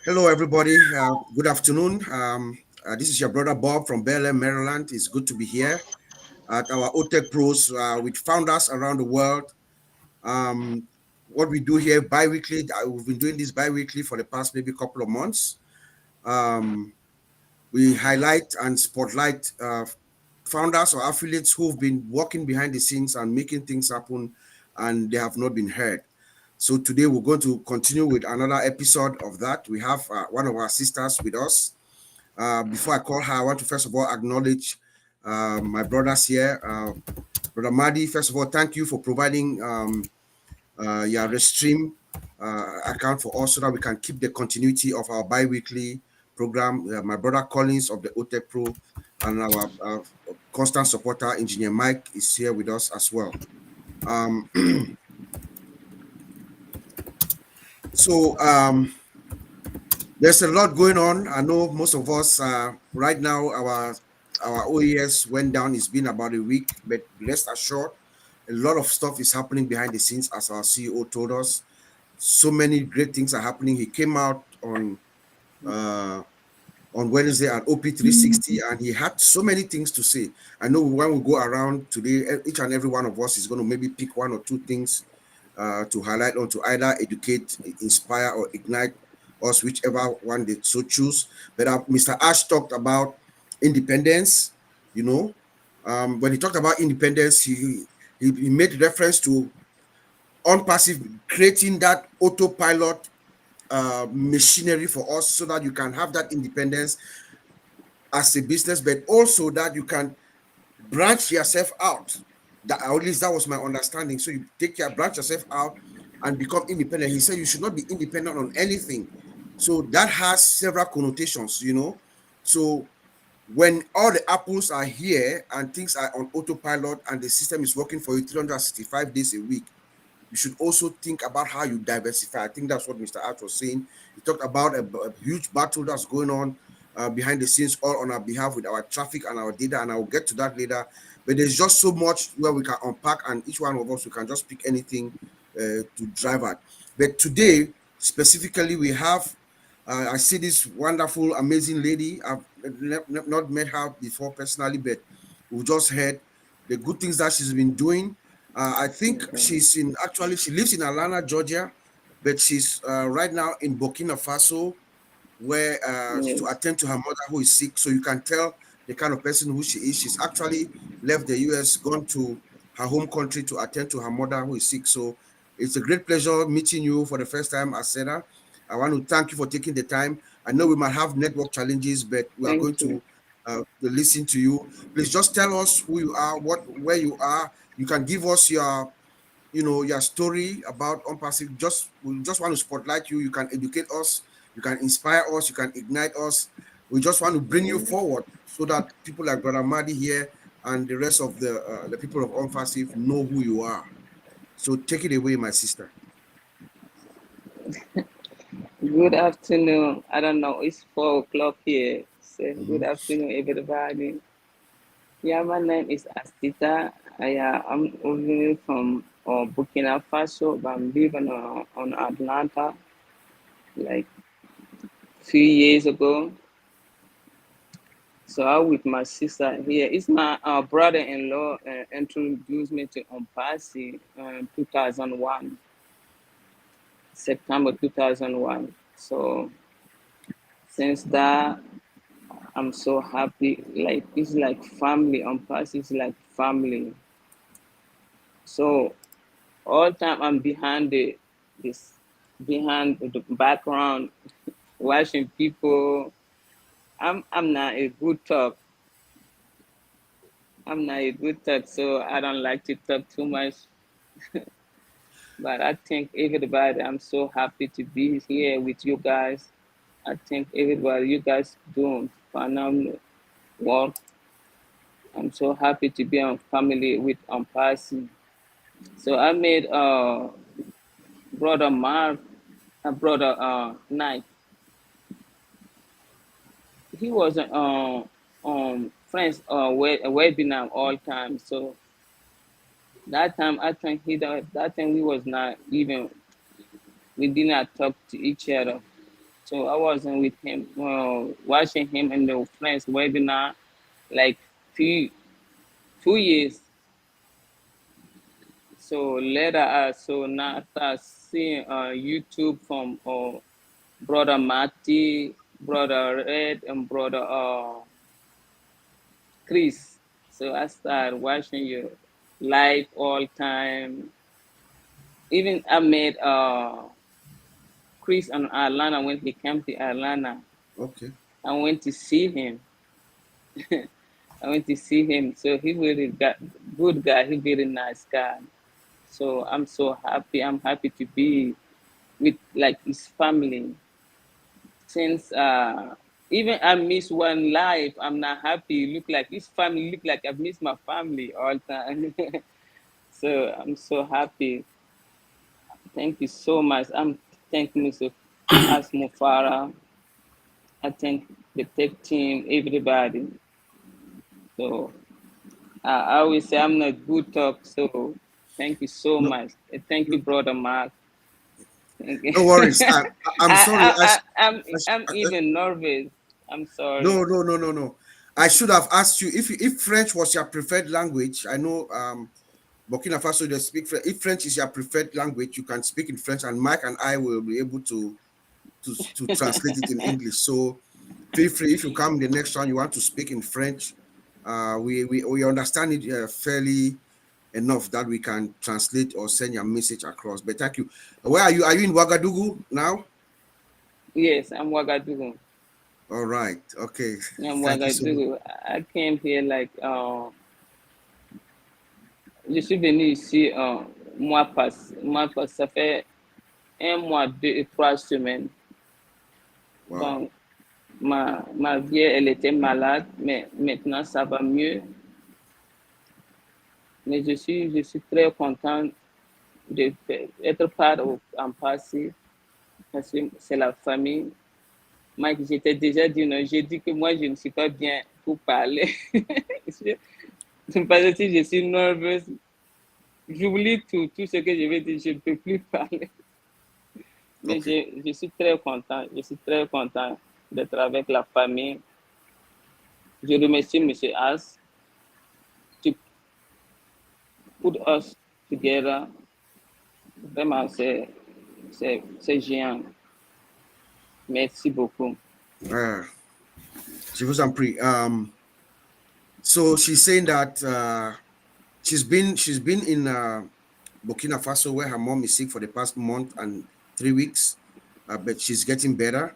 Hello, everybody. Good afternoon. This is your brother Bob from Bel-Air, Maryland. It's good to be here at our Otech Pros with founders around the world. Um, what we do here bi-weekly, we've been doing this bi-weekly for the past maybe couple of months. Um, we highlight and spotlight founders or affiliates who've been working behind the scenes and making things happen, and they have not been heard. So today we're going to continue with another episode of that. We have one of our sisters with us. Before I call her, I want to first of all acknowledge my brothers here. Brother Madi, first of all, thank you for providing your Restream account for us so that we can keep the continuity of our bi-weekly program. My brother Collins of the Otech Pro and our constant supporter, Engineer Mike, is here with us as well. Um, so there's a lot going on. I know most of us right now our OES went down. It's been about a week, but rest assured, a lot of stuff is happening behind the scenes, as our CEO told us. So many great things are happening. He came out uh, on Wednesday at OP360, and he had so many things to say. I know when we go around today, each and every one of us is going to maybe pick one or two things to highlight on to either educate, inspire, or ignite us, whichever one they so choose. But Mr. Ash talked about independence. You know, when he talked about independence, he made reference to ONPASSIVE creating that autopilot machinery for us so that you can have that independence as a business, but also that you can branch yourself out. That at least that was my understanding. So you branch yourself out and become independent. He said you should not be independent on anything. So that has several connotations, you know. So when all the apples are here and things are on autopilot and the system is working for you 365 days a week, you should also think about how you diversify. I think that's what Mr. Arch was saying. He talked about a huge battle that's going on behind the scenes, all on our behalf with our traffic and our data, and I will get to that later. But there's just so much where we can unpack, and each one of us, we can just pick anything to drive at. But today, specifically, we have, I see this wonderful, amazing lady. I've not met her before personally, but we just heard the good things that she's been doing. I think she lives in Atlanta, Georgia, but she's right now in Burkina Faso, where to Yes. attend to her mother who is sick. So you can tell the kind of person who she is. She's actually left the US, gone to her home country to attend to her mother who is sick. So it's a great pleasure meeting you for the first time, Asena. I want to thank you for taking the time. I know we might have network challenges, but we are Thank going you. to listen to you. Please just tell us who you are, where you are. You can give us your your story about OnPassive. We just want to spotlight you. You can educate us, you can inspire us, you can ignite us. We just want to bring you forward so that people like Brother Madi here and the rest of the people of OnPassive know who you are. So take it away, my sister. Good afternoon. I don't know, it's 4 o'clock here. So good Mhm. afternoon, everybody. Yeah, my name is Astita. I'm originally from Burkina Faso, but I'm living on Atlanta like few years ago. So I with my sister here. It's my brother-in-law introduced me to Ompasi in 2001, September 2001. So since that, I'm so happy. Like it's like family. Pass is like family. So all time I'm behind this behind the background, watching people. I'm not a good talk. I'm not a good talk, so I don't like to talk too much. But I think everybody, I'm so happy to be here with you guys. I think everybody, you guys doing phenomenal work. I'm so happy to be on family with Passy. So I made brother Mark, brother Knight. He was friends webinar all time. So that time I think that time we was not even we did not talk to each other. So I wasn't with him, watching him in the friends webinar, like few 2 years. So later, so now after seeing YouTube from brother Marty, brother Red, and brother Chris. So I started watching you live all time. Even I met Chris in Atlanta when he came to Atlanta. Okay. I went to see him. I went to see him. So he really got good guy. He very nice guy. So I'm so happy. I'm happy to be with like his family. Since even I miss one life, I'm not happy. Look like his family. Look like I've missed my family all time. So I'm so happy. Thank you so much. I'm thanking Mr. Asmo Farah. I thank the tech team, everybody. So I always say I'm not good talk. So thank you so No, much. Thank no, you, brother Mark. Thank you. no worries. I'm sorry. I'm even nervous. I'm sorry. No, no, no, no, no. I should have asked you if French was your preferred language. I know Burkina Faso they speak French. If French is your preferred language, you can speak in French, and Mike and I will be able to translate it in English. So feel free if you come the next time you want to speak in French. We understand it fairly enough that we can translate or send your message across. But thank you. Where are you? Are you in Ouagadougou now? Yes, I'm Ouagadougou. All right. Okay. I'm Thank you so much. Ouagadougou. I came here like je suis venu ici ça fait un mois, 2 et 3 semaines. Wow. Donc ma vie elle était malade, mais maintenant ça va mieux. Mais je suis très content d'être part en passé parce que c'est la famille. Mike, j'étais déjà dit non, j'ai dit que moi je ne suis pas bien pour parler. Parce que si je suis nerveuse, j'oublie tout ce que je vais dire, je ne peux plus parler. Mais Okay. je suis très content, je suis très content d'être avec la famille. Je remercie M. As to put us together. Vraiment, c'est géant. Merci beaucoup. Uh, je vous en prie. So she's saying that she's been in Burkina Faso where her mom is sick for the past month and 3 weeks, but she's getting better.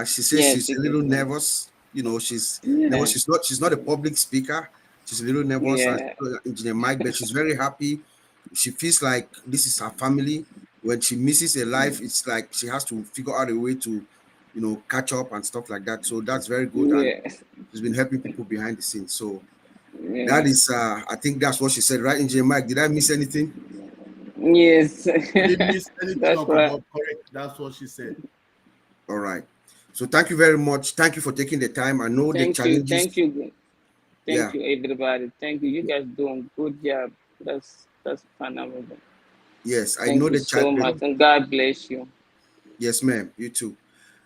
She says Yes, she's a it is. little nervous. You know, she's Yeah, nervous. She's not a public speaker. She's a little nervous as yeah, Engineer Mike, but she's very happy. She feels like this is her family. When she misses a life, it's like she has to figure out a way to, catch up and stuff like that. So that's very good, and yes, she's been helping people behind the scenes. So that yeah. is, I think that's what she said, right, Engineer Mike? Did I miss anything? Yes, You didn't miss anything, that's Uncle right. Bob. Correct. That's what she said. All right. So thank you very much. Thank you for taking the time. I know the Thank you, thank challenges. you, thank Yeah. you, everybody. Thank you. You guys doing good job. That's phenomenal. Yes, I Thank know you the so challenge. much, and God bless you. Yes, ma'am. You too.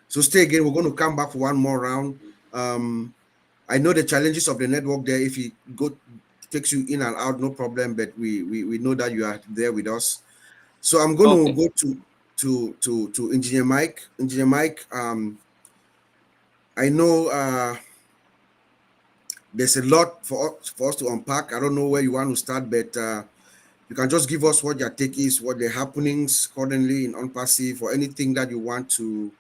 So stay again. We're going to come back for one more round. Um, I know the challenges of the network there. If you go takes you in and out, no problem. But we know that you are there with us. So I'm going to Okay, go to Engineer Mike. Engineer Mike. I know there's a lot for us to unpack. I don't know where you want to start, but you can just give us what your take is, what the happenings currently in ONPASSIVE, or anything that you want to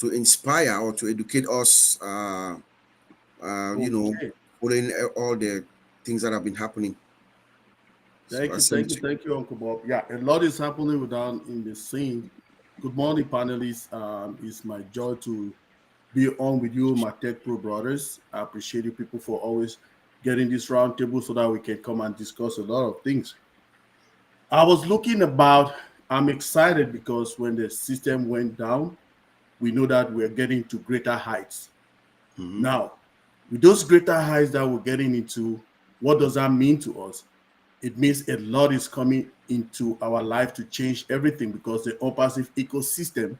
inspire or to educate us. Okay. Following all the things that have been happening. So I send it to you. Thank you, Uncle Bob. Yeah, a lot is happening down in the scene. Good morning, panelists. It's my joy to be on with you, my Tech Pro brothers. I appreciate you people for always getting this roundtable so that we can come and discuss a lot of things. I was looking about, I'm excited because when the system went down, we know that we're getting to greater heights. Mhm. Now, with those greater heights that we're getting into, what does that mean to us? It means a lot is coming into our life to change everything because the ONPASSIVE ecosystem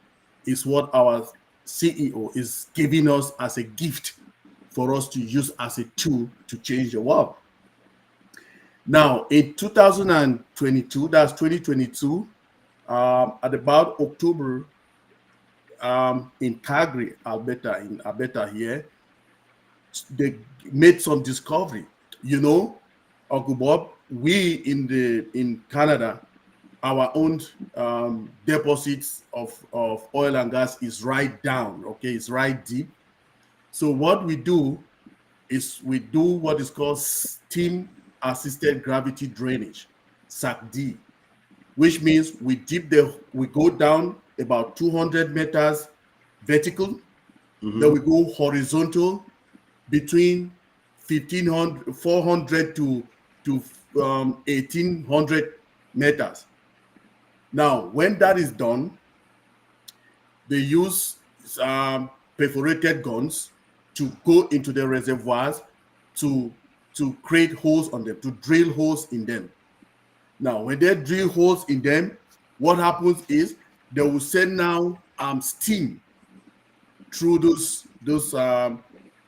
is what our CEO is giving us as a gift for us to use as a tool to change the world. Now, in 2022, that's 2022, at about October, in Calgary, Alberta here, they made some discovery. You know, Uncle Bob, we in Canada, our own deposits of oil and gas is right down. Okay, it's right deep. So what we do is we do what is called steam assisted gravity drainage, SACD, which means we go down about 200 meters vertical, then we go horizontal between 1500 400 to 1800 meters. Now, when that is done, they use perforated guns to go into the reservoirs to create holes on them, to drill holes in them. Now, when they drill holes in them, what happens is they will send now steam through those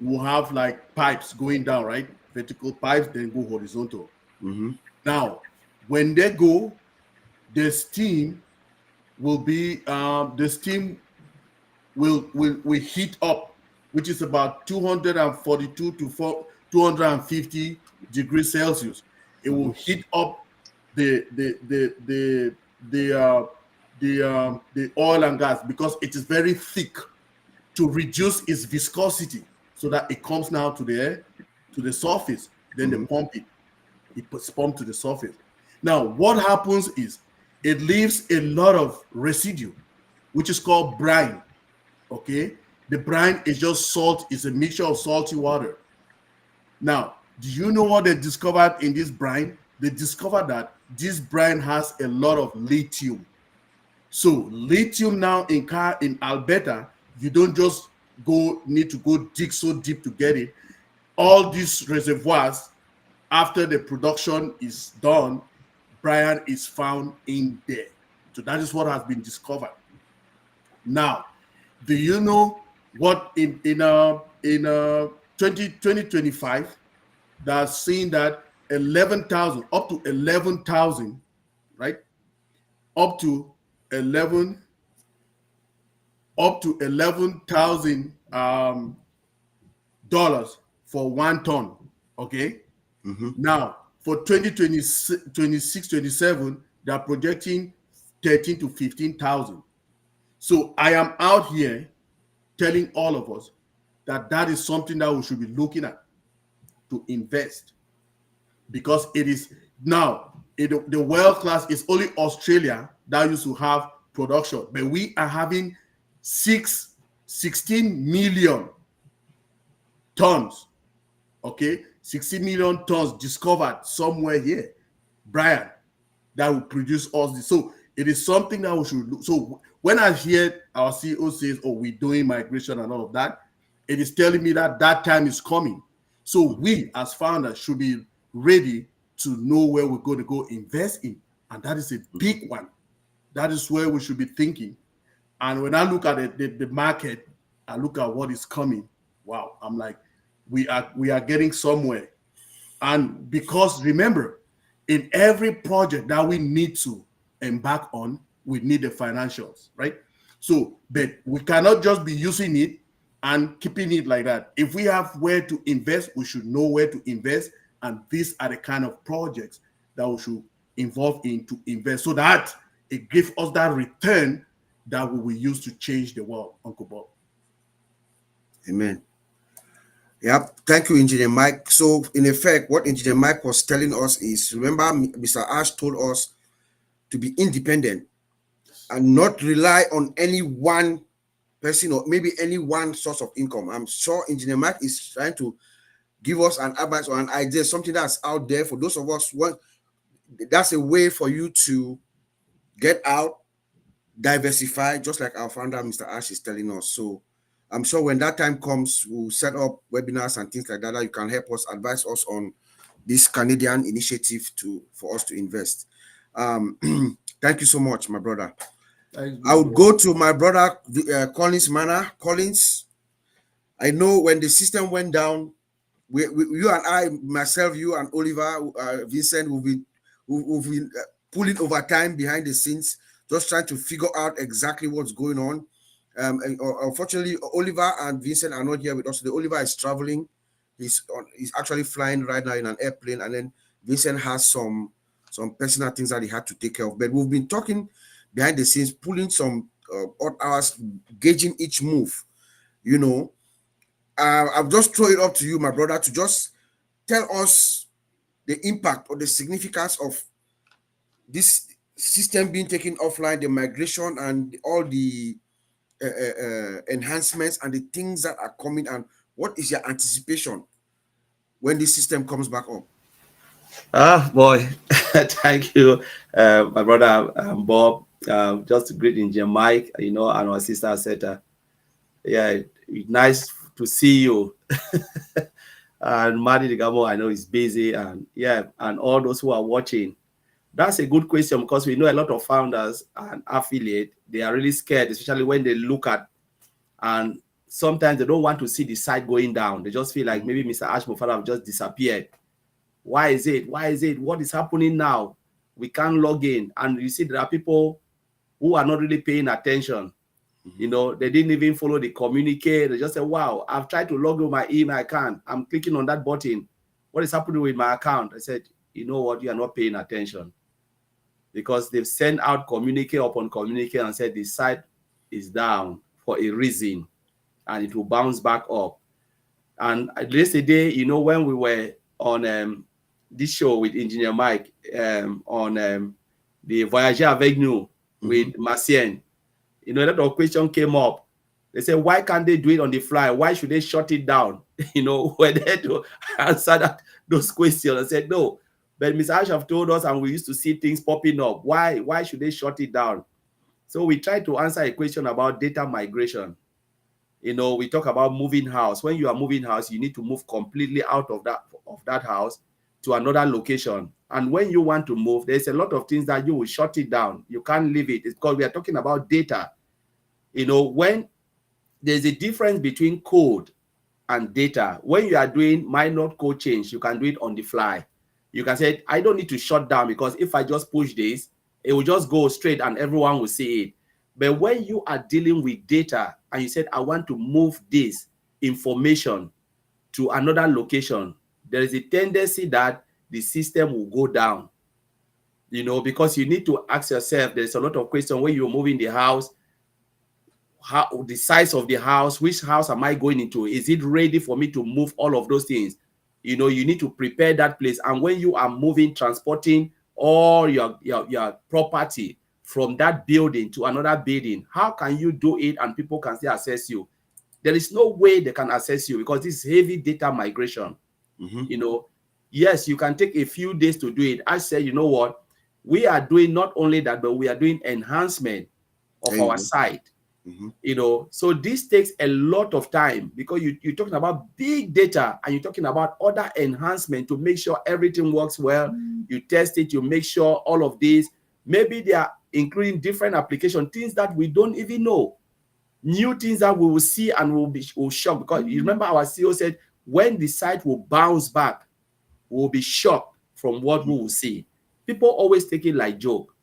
will have like pipes going down, right? Vertical pipes, then go horizontal. Now, when they go, the steam will be the steam will heat up, which is about 242 to 250 degrees Celsius. It will heat up the oil and gas because it is very thick, to reduce its viscosity so that it comes now to the surface. Then they pump it. It's pumped to the surface. Now, what happens is it leaves a lot of residue, which is called brine. Okay, the brine is just salt. It's a mixture of salty water. Now, do you know what they discovered in this brine? They discovered that this brine has a lot of lithium. So lithium now in Alberta, you don't just need to go dig so deep to get it. All these reservoirs, after the production is done, brine is found in there. So that is what has been discovered. Now, do you know what in 2025, that's saying that 11,000 up to 11,000, right? Up to 11,000 dollars for 1 ton. Okay. Now for 2026, 27, they're projecting 13 to 15,000. So I am out here telling all of us that that is something that we should be looking at to invest, because it is now the world class is only Australia that used to have production, but we are having 16 million tons. Okay, 16 million tons discovered somewhere here, Brian, that will produce us this. So it is something that we should look. So when I hear our CEO says, "Oh, we're doing migration and all of that," it is telling me that that time is coming. So we as founders should be ready to know where we're going to go invest in, and that is a big one. That is where we should be thinking. And when I look at the market, I look at what is coming. Wow, I'm like, we are getting somewhere. And because remember, in every project that we need to embark on, we need the financials, right? So, but we cannot just be using it and keeping it like that. If we have where to invest, we should know where to invest. And these are the kind of projects that we should involve in to invest, so that it gives us that return that we will use to change the world, Uncle Bob. Amen. Yep. Thank you, Engineer Mike. So, in effect, what Engineer Mike was telling us is, remember, Mr. Ash told us to be independent and not rely on any one person or maybe any one source of income. I'm sure Engineer Mike is trying to give us an advice or an idea, something that's out there for those of us. That's a way for you to get out, diversify, just like our founder, Mr. Ash, is telling us. So I'm sure when that time comes, we'll set up webinars and things like that, that you can help us, advise us on this Canadian initiative for us to invest. Thank you so much, my brother. Thanks, I big would bro. go to my brother Collins Manor. Collins, I know when the system went down, you and I, myself, you and Oliver, Vincent, will be pulling overtime behind the scenes, just trying to figure out exactly what's going on. Unfortunately, Oliver and Vincent are not here with us today. Oliver is traveling. He's actually flying right now in an airplane, and then Vincent has some personal things that he had to take care of. But we've been talking behind the scenes, pulling some odd hours, gauging each move. You know, I'll just throw it up to you, my brother, to just tell us the impact or the significance of this system being taken offline, the migration, and all the enhancements and the things that are coming, and what is your anticipation when this system comes back up? Ah, boy, thank you, my brother Bob. Just to greet Engineer Mike, and our sister Seta. Yeah, nice to see you. And Madi Digamo, I know is busy, and yeah, and all those who are watching. That's a good question because we know a lot of founders and affiliate, they are really scared, especially when they look at, and sometimes they don't want to see the site going down. They just feel like maybe Mr. Ashmofara have just disappeared. Why is it? Why is it? What is happening now? We can't log in. And you see, there are people who are not really paying attention. They didn't even follow the communique. They just say, wow, I've tried to log in my email, I can't. I'm clicking on that button. What is happening with my account? I said, you know what? You are not paying attention. Because they've sent out communique upon communique and said the site is down for a reason and it will bounce back up. And yesterday, when we were on this show with Engineer Mike on the Voyager Avenue with Marcien, a lot of questions came up. They said, why can't they do it on the fly? Why should they shut it down? We're there to answer those questions. I said, no. But Mr. Ash have told us, and we used to see things popping up. Why should they shut it down? So we tried to answer a question about data migration. We talk about moving house. When you are moving house, you need to move completely out of that house to another location. And when you want to move, there's a lot of things that you will shut it down. You can't leave it. It's because we are talking about data. When there's a difference between code and data. When you are doing minor code change, you can do it on the fly. You can say, I don't need to shut down because if I just push this, it will just go straight and everyone will see it. But when you are dealing with data and you said, I want to move this information to another location, there is a tendency that the system will go down, because you need to ask yourself, there's a lot of questions when you're moving the house, how the size of the house, which house am I going into? Is it ready for me to move all of those things? You need to prepare that place. And when you are moving, transporting all your property from that building to another building, how can you do it and people can still access you? There is no way they can access you because this is heavy data migration. Yes, you can take a few days to do it. I said, you know what? We are doing not only that, but we are doing enhancement of our site. So this takes a lot of time because you're talking about big data and you're talking about other enhancement to make sure everything works well. You test it, you make sure all of these, maybe they are including different application, things that we don't even know, new things that we will see and will shock. Because you remember our CEO said, when the site will bounce back, we'll be shocked from what we will see. People always take it like joke.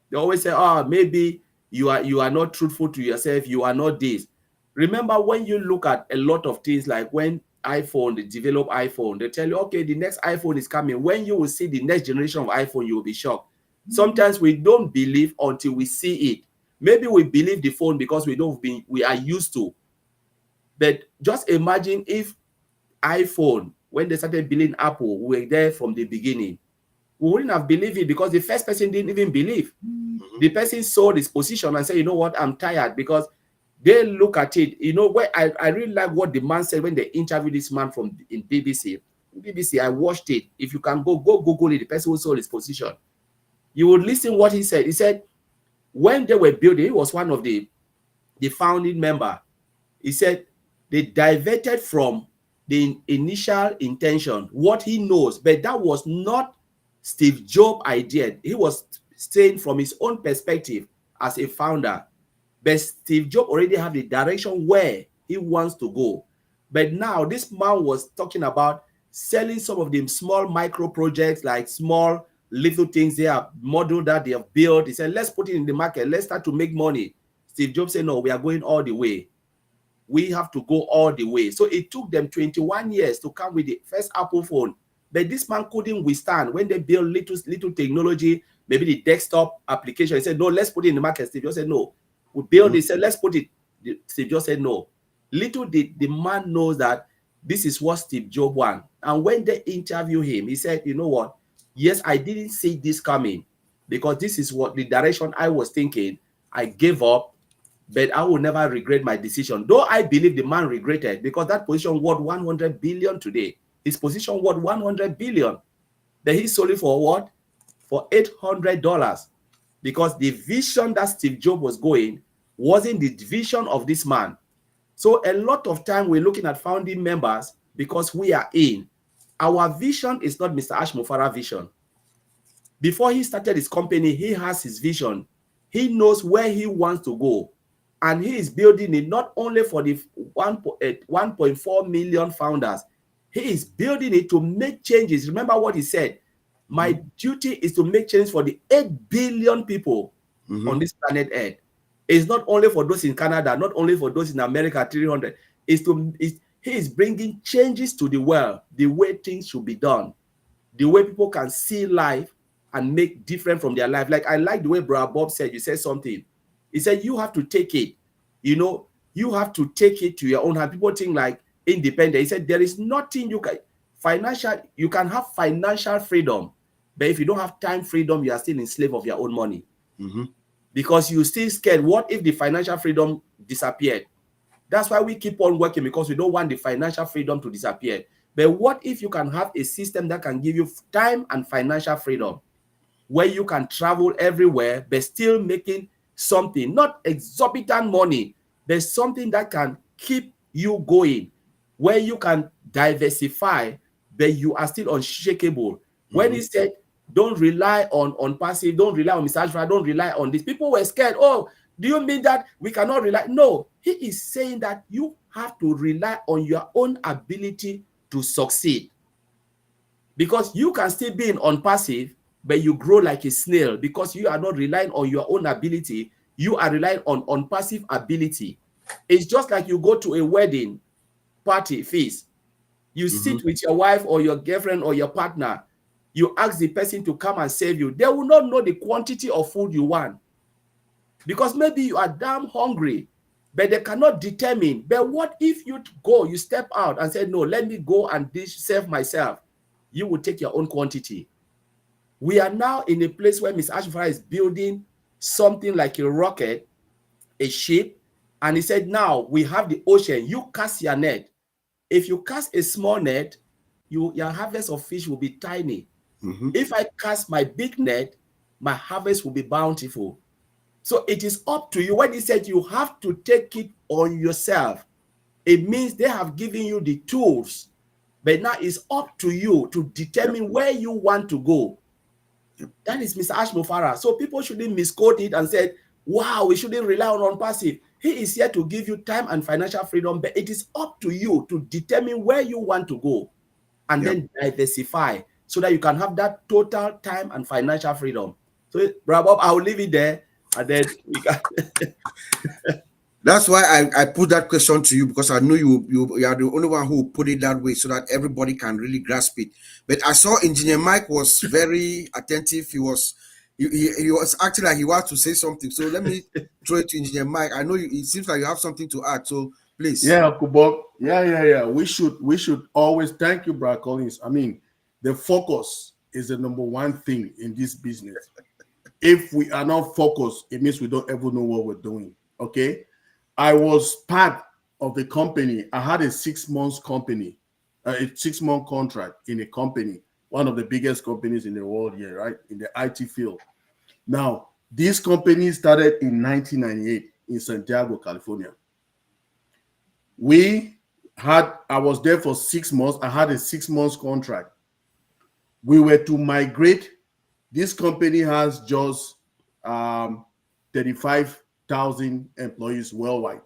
They always say, maybe you are not truthful to yourself, you are not this. Remember, when you look at a lot of things, like when they develop iPhone, they tell you, okay, the next iPhone is coming. When you will see the next generation of iPhone, you will be shocked. Sometimes we don't believe until we see it. Maybe we believe the phone because we are used to. But just imagine if iPhone, when they started building Apple, we were there from the beginning. We wouldn't have believed it because the first person didn't even believe. The person saw this position and said, you know what, I'm tired, because they look at it. Where I really like what the man said when they interviewed this man in BBC. BBC, I watched it. If you can go Google it, the person who saw his position, you would listen what he said. He said, when they were building, he was one of the founding member. He said they diverted from the initial intention, what he knows, but that was not Steve Jobs' idea. He was saying from his own perspective, as a founder. But Steve Jobs already have the direction where he wants to go. But now this man was talking about selling some of them small micro projects, like small little things they have model that they have built. He said, let's put it in the market. Let's start to make money. Steve Jobs said, no, we are going all the way. We have to go all the way. So it took them 21 years to come with the first Apple phone. But this man couldn't withstand when they built little technology, maybe the desktop application. He said, no, let's put it in the market. Steve Jobs said, no. We built it, said, let's put it. Steve Jobs said, no. Little did the man knows that this is what Steve Jobs wants. And when they interview him, he said, you know what? Yes, I didn't see this coming because this is what the direction I was thinking. I gave up, but I will never regret my decision. Though I believe the man regretted because that position worth 100 billion today. His position worth 100 billion. Then he sold it for what? For $800. Because the vision that Steve Jobs was going wasn't the vision of this man. So a lot of time we're looking at founding members because we are in. Our vision is not Mr. Ash Mufara's vision. Before he started his company, he has his vision. He knows where he wants to go. And he is building it not only for the 1.4 million founders. He is building it to make changes. Remember what he said. My duty is to make change for the 8 billion people on this planet Earth. It's not only for those in Canada, not only for those in America, 300. He is bringing changes to the world, the way things should be done, the way people can see life and make different from their life. Like I like the way Brother Bob said, you said something. He said, you have to take it. You know, you have to take it to your own hand. People think like independent. He said, there is nothing you can have financial freedom, but if you don't have time freedom, you are still enslaved of your own money. Because you're still scared. What if the financial freedom disappeared? That's why we keep on working, because we don't want the financial freedom to disappear. But what if you can have a system that can give you time and financial freedom, where you can travel everywhere, but still making something, not exorbitant money, but something that can keep you going, where you can diversify, but you are still unshakable. When he said, don't rely on passive, don't rely on Mr. Ashford, don't rely on this. People were scared. Oh, do you mean that we cannot rely? No, he is saying that you have to rely on your own ability to succeed. Because you can still be on passive, but you grow like a snail because you are not relying on your own ability. You are relying on passive ability. It's just like you go to a wedding party feast. You sit with your wife or your girlfriend or your partner. You ask the person to come and save you. They will not know the quantity of food you want. Because maybe you are damn hungry, but they cannot determine. But what if you go, you step out and say, no, let me go and save myself. You will take your own quantity. We are now in a place where Mr. Ashford is building something like a rocket, a ship, and he said, now we have the ocean. You cast your net. If you cast a small net, your harvest of fish will be tiny. If I cast my big net, my harvest will be bountiful. So it is up to you. When he said you have to take it on yourself, it means they have given you the tools, but now it's up to you to determine where you want to go. That is Mr. Ash Mufara. So people shouldn't misquote it and say, wow, we shouldn't rely on passive. He is here to give you time and financial freedom, but it is up to you to determine where you want to go and then diversify so that you can have that total time and financial freedom. So, Brother Bob, I'll leave it there, and then we can. That's why I put that question to you, because I knew you are the only one who put it that way so that everybody can really grasp it. But I saw Engineer Mike was very attentive. He was acting like he wants to say something. So let me throw it to Engineer Mike. I know it seems like you have something to add. So please. Yeah, Uncle Bob. Yeah. We should always thank you, Brother Collins. I mean, the focus is the number one thing in this business. If we are not focused, it means we don't ever know what we're doing. Okay. I was part of the company. I had a 6 months company, a 6-month contract in a company, one of the biggest companies in the world here, right? In the IT field. Now, this company started in 1998 in Santiago, California. I was there for 6 months. I had a 6 months contract. We were to migrate. This company has just 35,000 employees worldwide.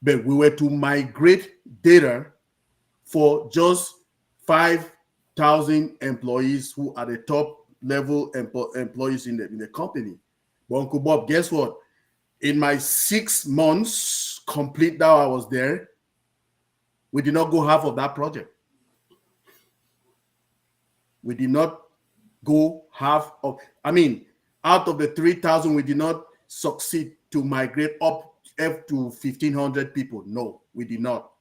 But we were to migrate data for just 5,000 employees who are the top level employees in the company. But Uncle Bob, guess what? In my 6 months complete that I was there, we did not go half of that project. We did not go half of, I mean, out of the 3,000, we did not succeed to migrate up to 1,500 people. No, we did not.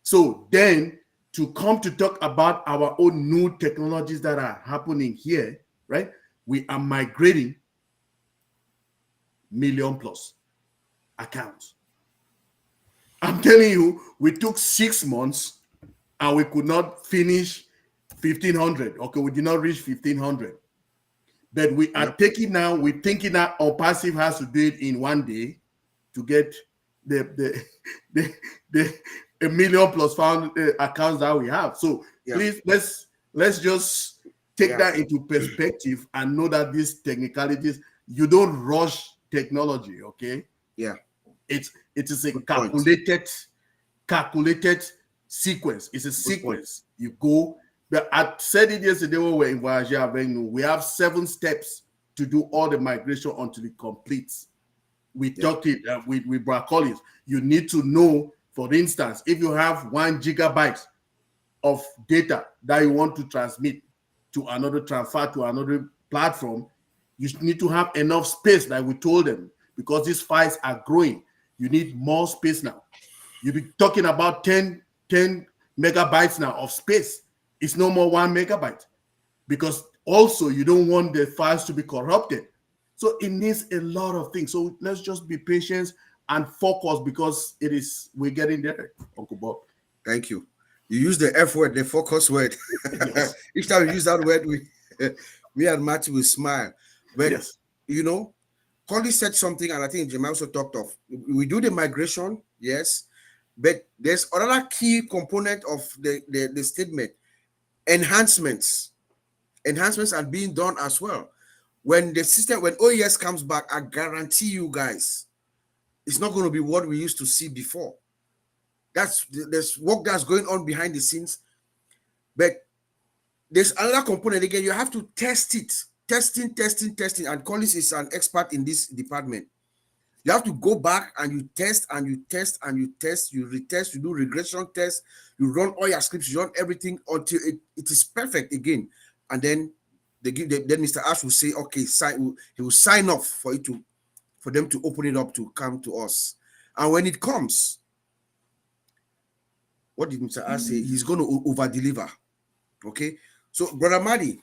So then to come to talk about our own new technologies that are happening here, right? We are migrating million plus accounts. I'm telling you, we took 6 months and we could not finish 1,500. Okay, we did not reach 1,500. But we are taking now, we're thinking that ONPASSIVE has to do it in 1 day to get the a million plus found accounts that we have. So please let's just take that into perspective and know that these technicalities, you don't rush technology, okay? Yeah. It is a Good calculated sequence. It's a sequence. You go. But I said it yesterday when we were in Voyage Avenue. We have 7 steps to do all the migration until it completes. We talked it with Brad Collins. You need to know, for instance, if you have 1 gigabyte of data that you want to transmit to another, transfer to another platform, you need to have enough space, like we told them, because these files are growing. You need more space now. You'll be talking about 10 megabytes now of space. It's no more 1 megabyte, because also you don't want the files to be corrupted. So it needs a lot of things. So let's just be patient and focus, because we're getting there, Uncle Bob. Thank you. You use the F word, the focus word. Yes. Each time you use that word, we and Matthew will smile. But you know, Collie said something, and I think Jemai also talked of. We do the migration, yes, but there's another key component of the statement. Enhancements are being done as well. When the system, when OES comes back, I guarantee you guys, it's not going to be what we used to see before. There's work that's going on behind the scenes, but there's another component. Again, you have to test it. Testing, and Collins is an expert in this department. You have to go back and you test and you test and you test, you retest, you do regression tests, you run all your scripts, you run everything until it is perfect again. And then then Mr. Ash will say, okay, he will sign off for them to open it up to come to us. And when it comes, what did Mr. Ash say? He's going to over deliver. Okay. So, Brother Madi,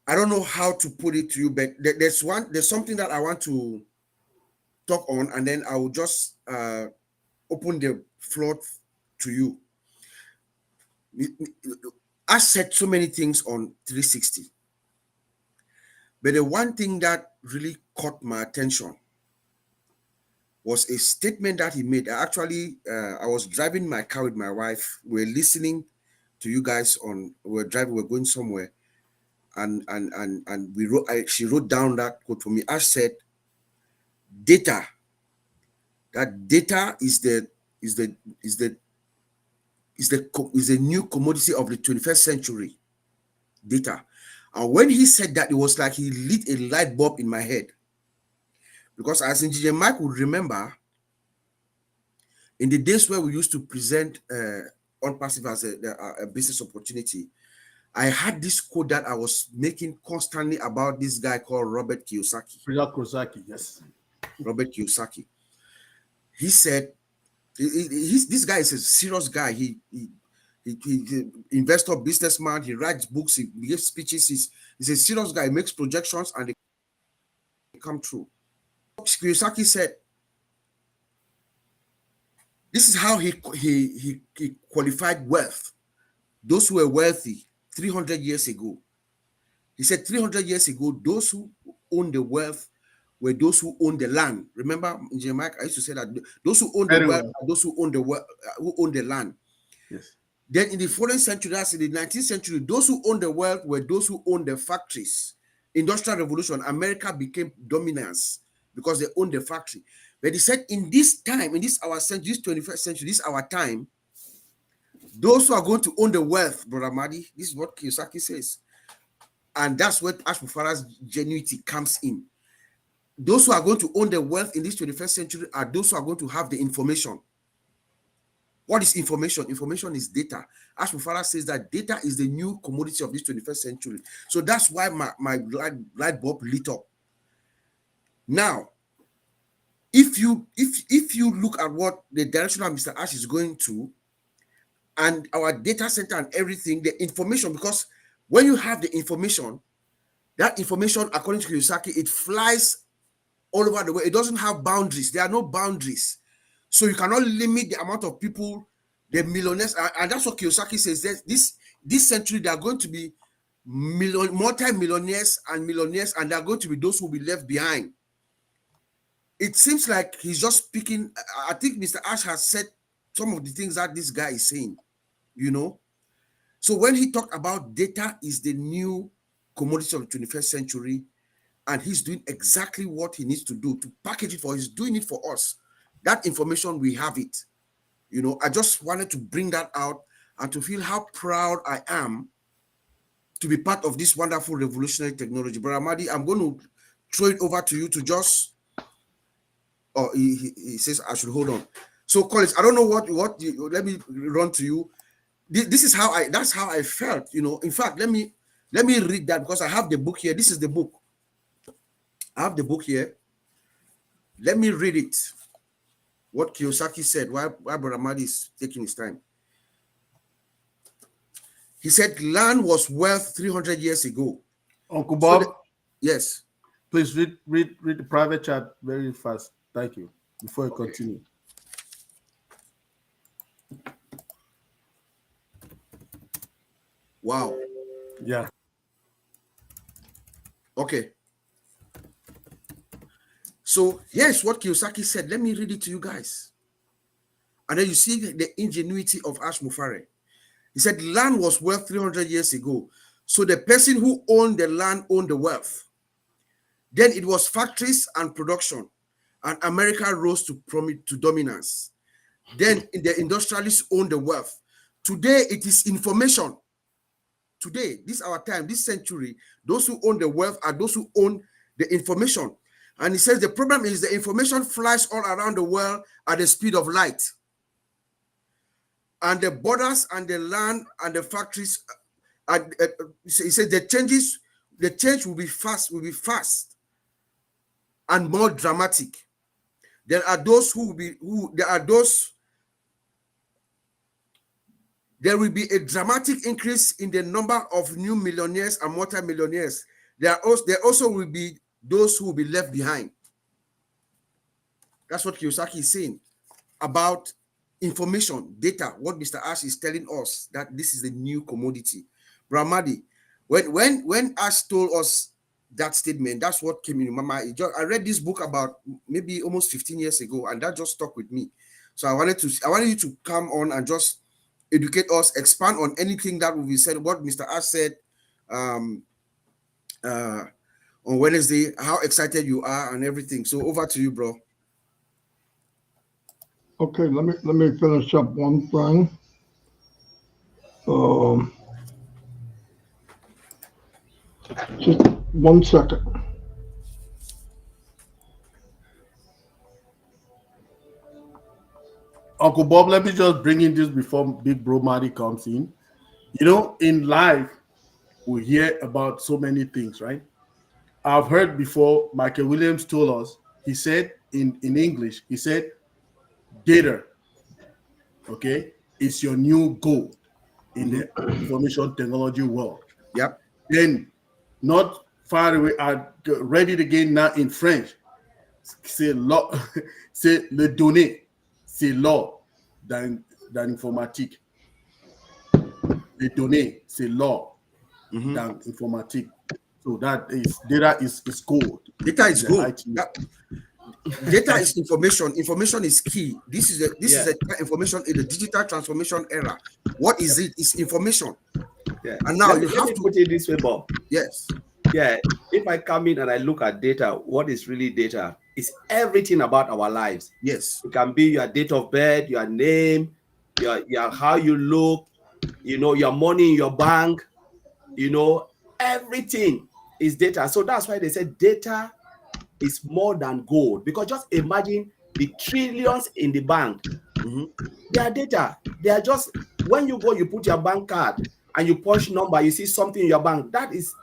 I don't know how to put it to you, but there's something that I want to talk on, and then I will just open the floor to you. I said so many things on 360, but the one thing that really caught my attention was a statement that he made. Actually, I was driving my car with my wife. We're listening to you guys we're going somewhere. And she wrote down that quote for me. I said, data is the new commodity of the 21st century. Data. And when he said that, it was like he lit a light bulb in my head, because as Engineer Mike would remember, in the days where we used to present ONPASSIVE as a business opportunity, I had this quote that I was making constantly about this guy called Robert Kiyosaki. Yes. Robert Kiyosaki. He said, this guy is a serious guy. He investor, businessman. He writes books. He gives speeches. He's a serious guy. He makes projections and they come true. Kiyosaki said, this is how he qualified wealth. Those who were wealthy 300 years ago. He said 300 years ago, those who own the wealth were those who own the land. Remember, Engineer Mike, I used to say that those who own the wealth are those who own the land. Yes. Then in the following century, that's in the 19th century, those who own the wealth were those who own the factories. industrial revolution, America became dominance because they owned the factory. But he said, in this time, in this our century, this 21st century, this our time, those who are going to own the wealth, Brother Madi, this is what Kiyosaki says. And that's where Ashmufara's genuinity comes in. Those who are going to own the wealth in this 21st century are those who are going to have the information. What is information? Information is data. Ashmufara says that data is the new commodity of this 21st century. So that's why my light bulb lit up. Now, if you look at what the direction of Mr. Ash is going to, and our data center and everything, the information, because when you have the information, that information, according to Kiyosaki, it flies all over the world. It doesn't have boundaries. There are no boundaries. So you cannot limit the amount of people, the millionaires, and that's what Kiyosaki says. This century, there are going to be multi-millionaires and millionaires, and there are going to be those who will be left behind. It seems like he's just speaking. I think Mr. Ash has said some of the things that this guy is saying, you know. So when he talked about data is the new commodity of the 21st century, and he's doing exactly what he needs to do to package it for, he's doing it for us. That information, we have it. You know, I just wanted to bring that out and to feel how proud I am to be part of this wonderful revolutionary technology. Brother Amadi, I'm going to throw it over to you to just, oh, he says I should hold on. So Collins, I don't know what you, let me run to you. This is how that's how I felt, you know. In fact, let me read that because I have the book here. This is the book. I have the book here. Let me read it. What Kiyosaki said, why Brother Madi is taking his time. He said land was wealth 300 years ago. Uncle Bob, yes. please read the private chat very fast. Thank you. Before you continue. Wow. Yeah. Okay. So here's what Kiyosaki said. Let me read it to you guys. And then you see the ingenuity of Ash Mufare. He said land was wealth 300 years ago. So the person who owned the land owned the wealth. Then it was factories and production. And America rose to dominance. Then the industrialists owned the wealth. Today it is information. Today, this our time, this century, those who own the wealth are those who own the information. And he says the problem is the information flies all around the world at the speed of light. And the borders and the land and the factories, he says the change will be fast and more dramatic. There are those there will be a dramatic increase in the number of new millionaires and multi-millionaires. There also will be those who will be left behind. That's what Kiyosaki is saying about information, data, what Mr. Ash is telling us, that this is the new commodity. Brahmadi, when Ash told us that statement, that's what came in my mind. I read this book about maybe almost 15 years ago, and that just stuck with me. So I wanted you to come on and just educate us, expand on anything that will be said, what Mr. Ash said on Wednesday, how excited you are and everything. So over to you, bro. Okay, let me finish up one thing. Just 1 second. Uncle Bob, let me just bring in this before Big Bro Marty comes in. You know, in life, we hear about so many things, right? I've heard before, Michael Williams told us, he said in English, he said, data, okay, is your new goal in the information technology world. Yep. Then, not far away, I read it again now in French. C'est le données, c'est l'or dans l'informatique. Les données, c'est l'or dans l'informatique. So that is data is gold. Data is gold. Data is information. Information is key. This is information in the digital transformation era. What is it? It's information. Yeah. And now let me put it this way, Bob. Yes. Yeah, if I come in and I look at data, what is really data? It's everything about our lives. Yes. It can be your date of birth, your name, your how you look, your money in your bank, everything is data. So that's why they said data is more than gold, because just imagine the trillions in the bank. Mm-hmm. They are data. They are just, when you go, you put your bank card and you punch number, you see something in your bank. That is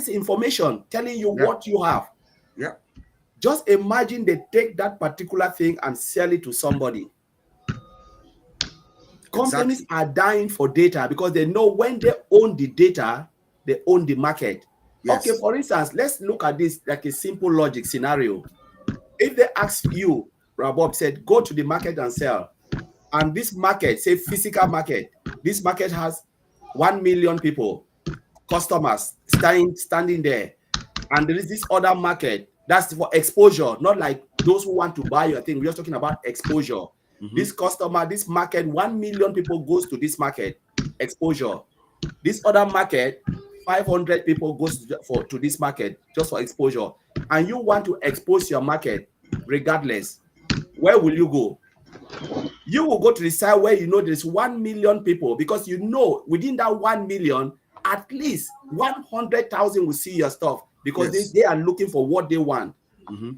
information telling you Yeah. what you have. Yeah. Just imagine they take that particular thing and sell it to somebody. Companies Exactly. are dying for data because they know when they own the data, they own the market. Okay, Yes. for instance, let's look at this like a simple logic scenario. If they ask you, Robob said, go to the market and sell, and this market, say physical market, this market has 1 million people, customers standing there, and there is this other market that's for exposure, not like those who want to buy your thing. We're just talking about exposure. Mm-hmm. This customer, this market, 1 million people goes to this market, exposure. This other market, 500 people goes to this market just for exposure. And you want to expose your market regardless. Where will you go? You will go to the side where there's 1 million people, because within that 1 million, at least 100,000 will see your stuff, because Yes. they are looking for what they want. Mm-hmm.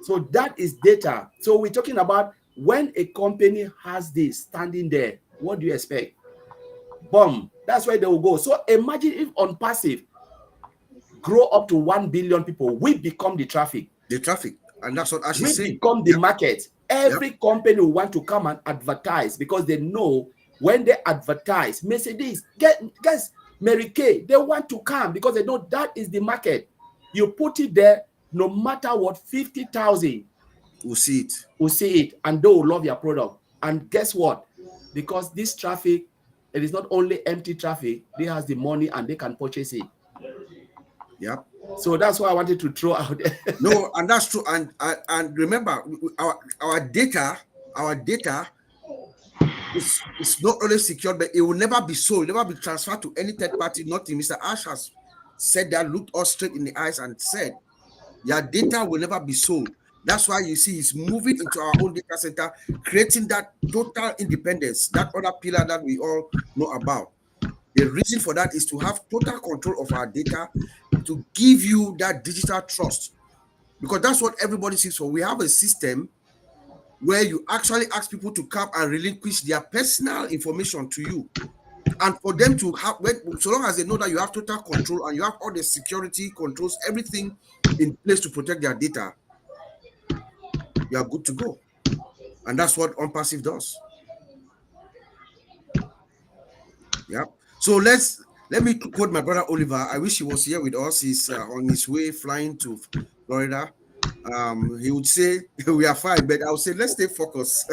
So that is data. So we're talking about when a company has this standing there, what do you expect? Boom. That's where they will go. So imagine if ONPASSIVE grow up to 1 billion people, we become the traffic. The traffic. And that's what Ash is We saying. become the Yeah. market. Every company will want to come and advertise, because they know when they advertise, Mercedes, guys, Mary Kay, they want to come because they know that is the market. You put it there, no matter what, 50,000 We'll see it. will see it and they will love your product. And guess what? Because this traffic, it is not only empty traffic, they has the money and they can purchase it. Yeah. So that's why I wanted to throw out there. No, and that's true. And remember, our data is not only secured, but it will never be sold, never be transferred to any third party. Nothing. Mr. Ash has said that, looked us straight in the eyes and said, your data will never be sold. That's why you see he's moving into our own data center, creating that total independence, that other pillar that we all know about. The reason for that is to have total control of our data, to give you that digital trust, because that's what everybody sees for. We have a system where you actually ask people to come and relinquish their personal information to you, and for them to have, so long as they know that you have total control and you have all the security controls, everything in place to protect their data, you are good to go. And that's what ONPASSIVE does. Yeah. So let me quote my brother Oliver. I wish he was here with us. He's on his way flying to Florida. He would say we are fine, but I would say let's stay focused.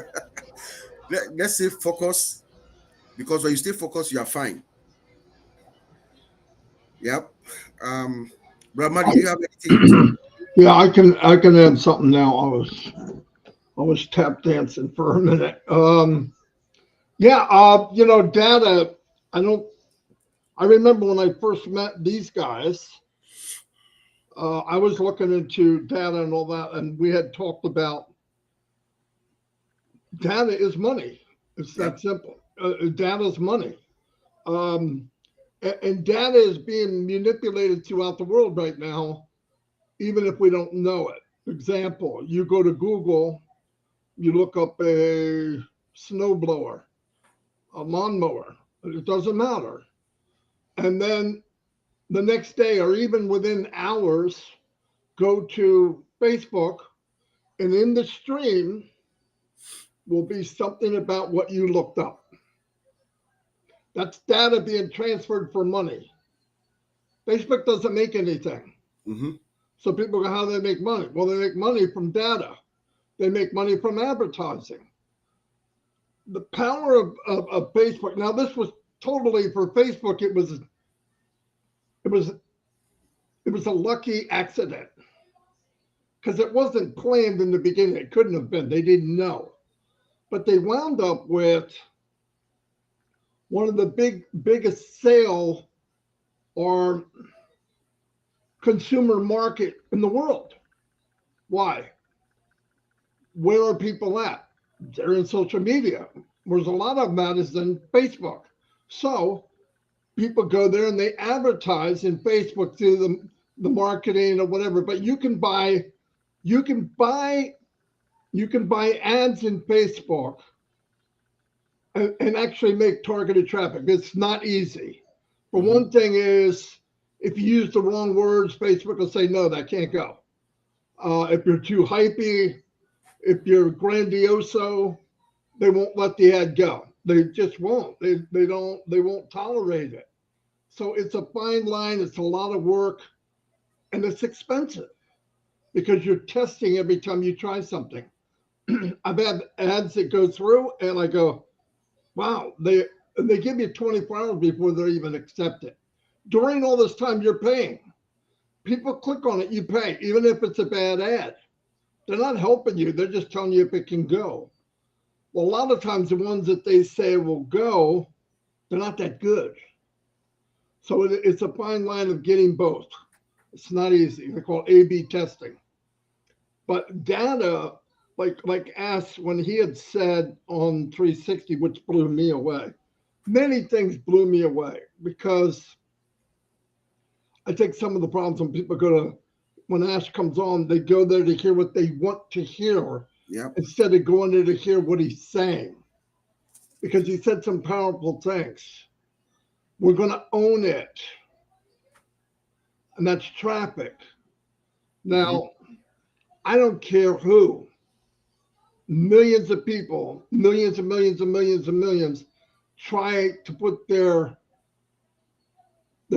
Let's stay focused, because when you stay focused, you are fine. Yep. Brother Madi, do you have anything to? Yeah, I can add something now. I was tap dancing for a minute. Yeah, data. I don't. I remember when I first met these guys. I was looking into data and all that, and we had talked about data is money. It's that Yep. simple. Data is money. Um, and data is being manipulated throughout the world right now, even if we don't know it. Example, you go to Google, you look up a snowblower, a lawnmower, it doesn't matter. And then the next day, or even within hours, go to Facebook, and in the stream will be something about what you looked up. That's data being transferred for money. Facebook doesn't make anything. Mm-hmm. So people go, how do they make money? Well, they make money from data. They make money from advertising. The power of Facebook. Now, this was totally for Facebook. It was a lucky accident, because it wasn't planned in the beginning. It couldn't have been. They didn't know, but they wound up with one of the biggest sale or consumer market in the world. Why? Where are people at? They're in social media. Whereas a lot of them at is in Facebook. So people go there and they advertise in Facebook through the marketing or whatever. But you can buy ads in Facebook and actually make targeted traffic. It's not easy. But one thing is, if you use the wrong words, Facebook will say, no, that can't go. If you're too hypey, if you're grandioso, they won't let the ad go. They just won't. They won't tolerate it. So it's a fine line. It's a lot of work, and it's expensive because you're testing every time you try something. I've had ads that go through, and I go, wow, they give you 24 hours before they even accept it. During all this time, you're paying. People click on it, you pay, even if it's a bad ad. They're not helping you. They're just telling you if it can go. Well, a lot of times the ones that they say will go, they're not that good. So it's a fine line of getting both. It's not easy. They call it A/B testing. But data, like Ash, when he had said on 360, which blew me away, many things blew me away because I think some of the problems when people when Ash comes on, they go there to hear what they want to hear instead of going there to hear what he's saying. Because he said some powerful things. We're going to own it. And that's traffic. Now, I don't care who. Millions of people, millions and millions and millions and millions try to put their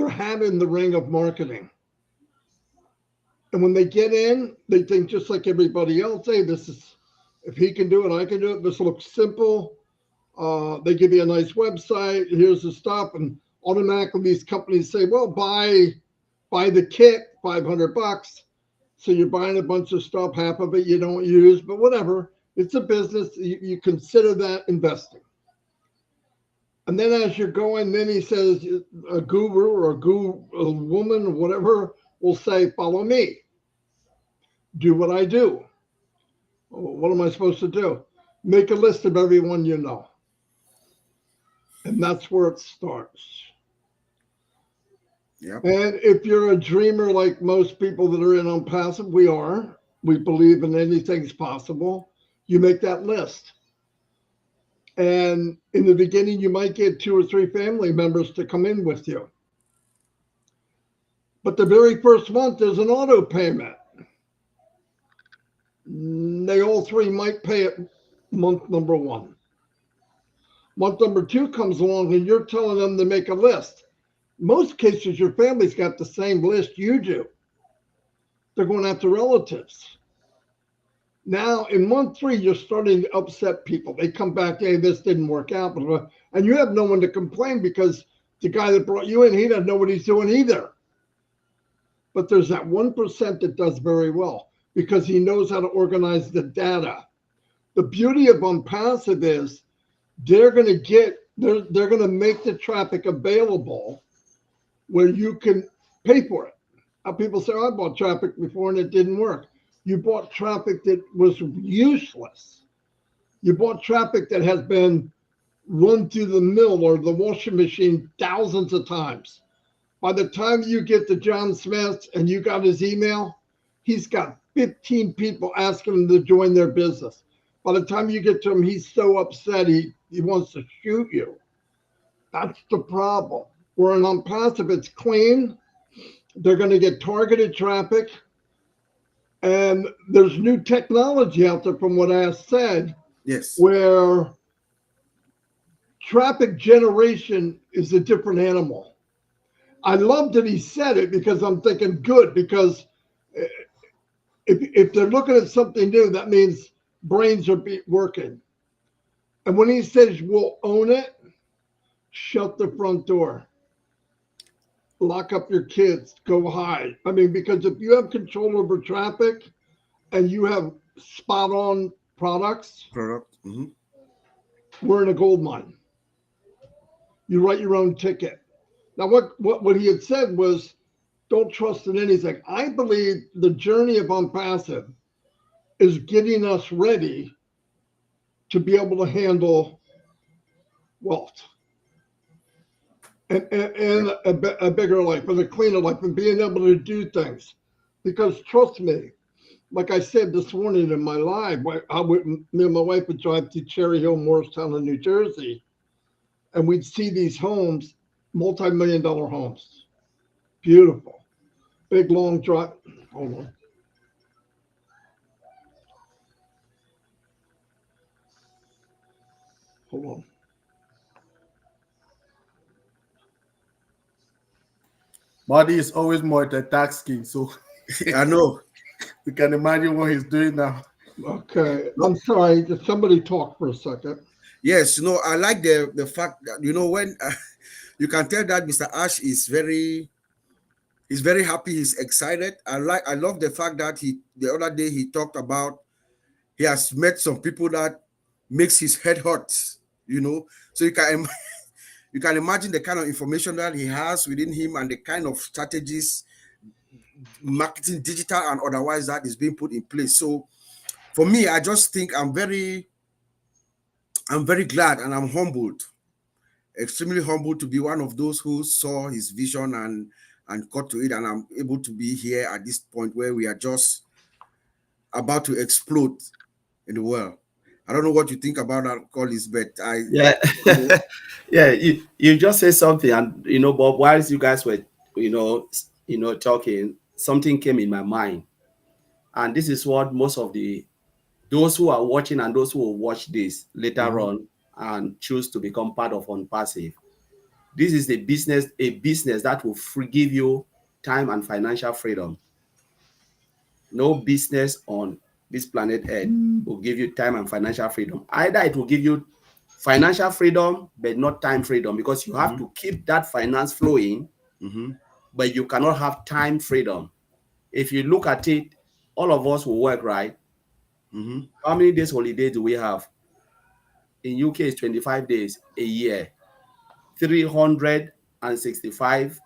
hat in the ring of marketing. And when they get in, they think just like everybody else, hey, if he can do it, I can do it. This looks simple. They give you a nice website. Here's the stuff. And automatically these companies say, well, buy the kit, $500. So you're buying a bunch of stuff, half of it you don't use, but whatever. It's a business. You consider that investing. And then as you're going, then he says a guru or a woman or whatever will say, follow me. Do what I do. What am I supposed to do? Make a list of everyone you know. And that's where it starts. Yep. And if you're a dreamer like most people that are in ONPASSIVE, we believe in anything's possible. You make that list. And in the beginning, you might get 2 or 3 family members to come in with you. But the very first month, there's an auto payment. They all 3 might pay it month number 1. Month number 2 comes along and you're telling them to make a list. Most cases, your family's got the same list you do. They're going after relatives. Now, in month 3, you're starting to upset people. They come back, hey, this didn't work out. And you have no one to complain because the guy that brought you in, he doesn't know what he's doing either. But there's that 1% that does very well because he knows how to organize the data. The beauty of ONPASSIVE is they're going to make the traffic available where you can pay for it. Now people say, I bought traffic before and it didn't work. You bought traffic that was useless. You bought traffic that has been run through the mill or the washing machine thousands of times. By the time you get to John Smith and you got his email, he's got 15 people asking him to join their business. By the time you get to him, he's so upset he wants to shoot you. That's the problem. Where in ONPASSIVE, it's clean. They're going to get targeted traffic. And there's new technology out there from what I said. Yes. Where traffic generation is a different animal. I love that he said it because I'm thinking good, because if they're looking at something new, that means brains are working. And when he says we'll own it, shut the front door. Lock up your kids, go hide. I mean, because if you have control over traffic and you have spot on products, we're in a gold mine. You write your own ticket. Now, what he had said was don't trust in anything. I believe the journey of ONPASSIVE is getting us ready to be able to handle wealth and a bigger life and a cleaner life and being able to do things. Because trust me, like I said this morning in my live, me and my wife would drive to Cherry Hill, Morristown in New Jersey, and we'd see these homes, multi-million dollar homes. Beautiful. Big long drive. Hold on. Hold on. Marty is always multitasking, so I know. you can imagine what he's doing now. Okay. I'm sorry. Did somebody talk for a second? Yes, I like the fact that when you can tell that Mr. Ash is he's very happy, he's excited. I love the fact that the other day he talked about he has met some people that makes his head hurt, So you can imagine the kind of information that he has within him and the kind of strategies, marketing, digital and otherwise, that is being put in place. So for me, I just think I'm very glad and I'm humbled, extremely humbled to be one of those who saw his vision and got to it, and I'm able to be here at this point where we are just about to explode in the world. I don't know what you think about that, Collins, but Yeah. Yeah, you just say something, and Bob, whilst you guys were talking, something came in my mind. And this is what most of those who are watching and those who will watch this later on and choose to become part of ONPASSIVE. This is a business that will give you time and financial freedom. No business on this planet Earth will give you time and financial freedom. Either it will give you financial freedom, but not time freedom, because you have to keep that finance flowing, but you cannot have time freedom. If you look at it, all of us will work, right? How many days holiday do we have? In UK, it's 25 days a year, 365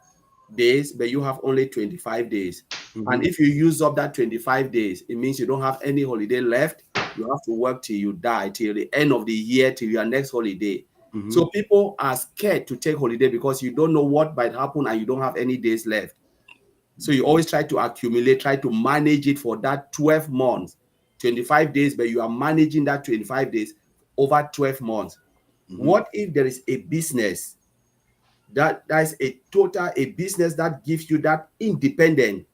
days, but you have only 25 days. And if you use up that 25 days, it means you don't have any holiday left. You have to work till you die, till the end of the year, till your next holiday. So people are scared to take holiday because you don't know what might happen and you don't have any days left. So you always try to accumulate, try to manage it for that 12 months, 25 days, but you are managing that 25 days over 12 months. What if there is a business that is a business that gives you that independent?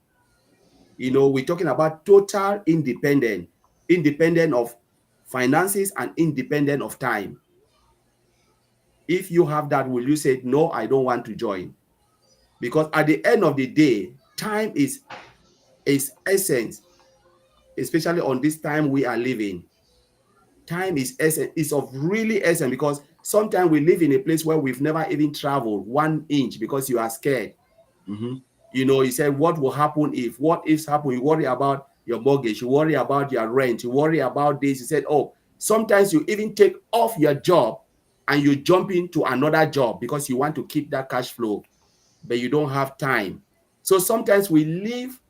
We're talking about total independent of finances and independent of time. If you have that, will you say, no, I don't want to join? Because at the end of the day, time is essence, especially on this time we are living. Time is essence, is of really essence, because sometimes we live in a place where we've never even traveled 1 inch because you are scared. You said, what will happen if? What ifs happen? You worry about your mortgage, you worry about your rent, you worry about this. You said, oh, sometimes you even take off your job and you jump into another job because you want to keep that cash flow, but you don't have time. So sometimes we live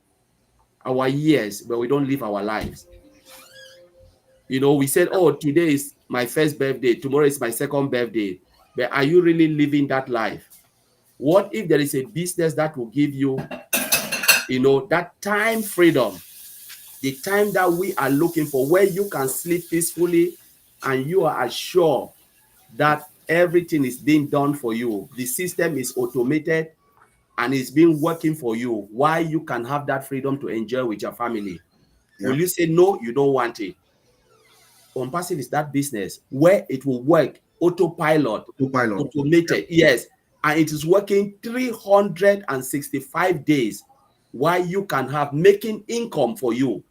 our years, but we don't live our lives. We said, oh, today is my first birthday, tomorrow is my second birthday, but are you really living that life? What if there is a business that will give you, that time freedom, the time that we are looking for, where you can sleep peacefully and you are assured that everything is being done for you. The system is automated and it's been working for you, why you can have that freedom to enjoy with your family. Will you say, no, you don't want it? ONPASSIVE is that business where it will work autopilot. Automated, yes, and it is working 365 days, why you can have making income for you,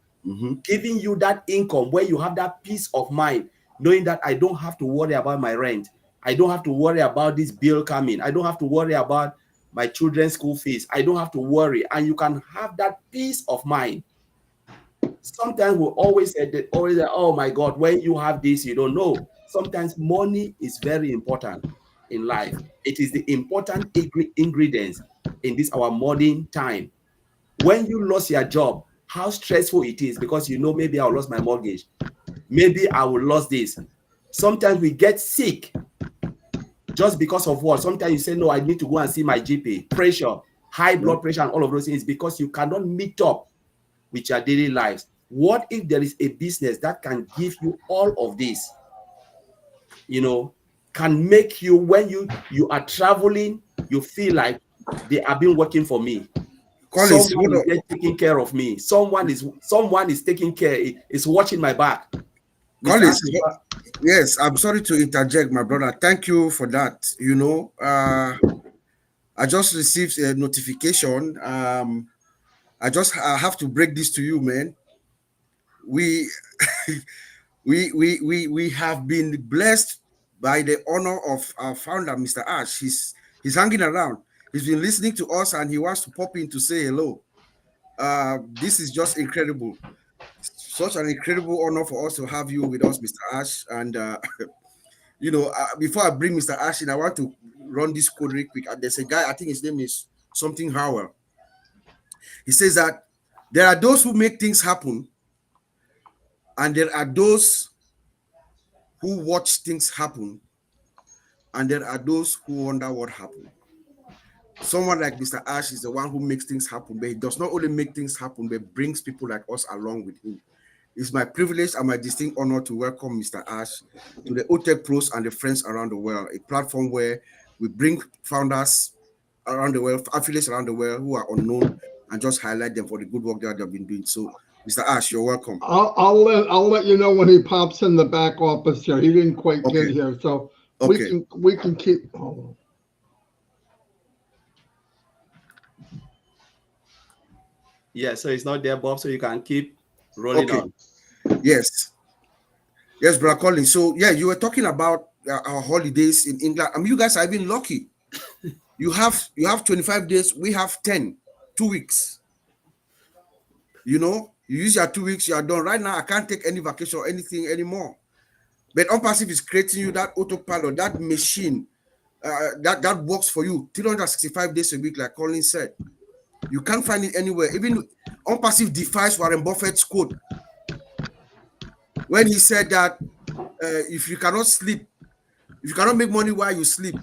giving you that income where you have that peace of mind, knowing that I don't have to worry about my rent, I don't have to worry about this bill coming, I don't have to worry about my children's school fees, I don't have to worry, and you can have that peace of mind. Sometimes we always say, oh my God, when you have this, you don't know. Sometimes money is very important in life. It is the important ingredients in this our modern time. When you lost your job, how stressful it is, because you know, maybe I'll lose my mortgage, maybe I will lose this. Sometimes we get sick just because of what? Sometimes you say, no, I need to go and see my GP. Pressure, high blood pressure, and all of those things, because you cannot meet up with your daily lives. What if there is a business that can give you all of this? You know, can make you, when you are traveling, you feel like they have been working for me. Collins, Someone is there taking care of me. Someone is taking care, is watching my back. Mr. Collins, Ashley, yes, I'm sorry to interject, my brother. Thank you for that. You know, I just received a notification. I have to break this to you, man. We we have been blessed by the honor of our founder, Mr. Ash. He's hanging around. He's been listening to us, and he wants to pop in to say hello. This is just incredible. Such an incredible honor for us to have you with us, Mr. Ash. And before I bring Mr. Ash in, I want to run this code real quick. There's a guy, I think his name is something Howell. He says that there are those who make things happen, and there are those who watch things happen, and there are those who wonder what happened. Someone like Mr. Ash is the one who makes things happen, but he does not only make things happen, but brings people like us along with him. It's my privilege and my distinct honor to welcome Mr. Ash to the Otech Pros and the Friends Around the World, a platform where we bring founders around the world, affiliates around the world who are unknown, and just highlight them for the good work that they've been doing. So, Mr. Ash, you're welcome. I'll let you know when he pops in the back office here. He didn't quite get here, so we can keep. Oh. Yeah, so it's not there, Bob, so you can keep rolling on. Yes, brother Colin. So yeah, you were talking about our holidays in England. I mean, you guys are even lucky. You have 25 days. We have 10, 2 weeks. You know, you use your 2 weeks. You are done. Right now, I can't take any vacation or anything anymore. But OnPassive is creating you that autopilot, that machine that works for you 365 days a week, like Colin said. You can't find it anywhere. Even OnPassive defies Warren Buffett's quote when he said that if you cannot sleep, if you cannot make money while you sleep,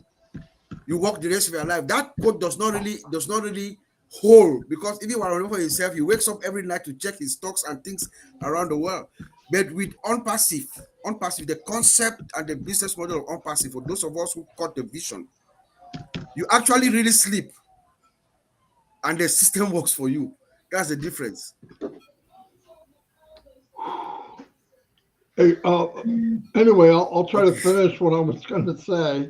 you work the rest of your life. That quote does not really hold, because even Warren Buffett himself, he wakes up every night to check his stocks and things around the world. But with OnPassive, the concept and the business model of OnPassive, for those of us who caught the vision, you actually really sleep, and the system works for you. That's the difference. Hey, anyway, I'll try to finish what I was going to say.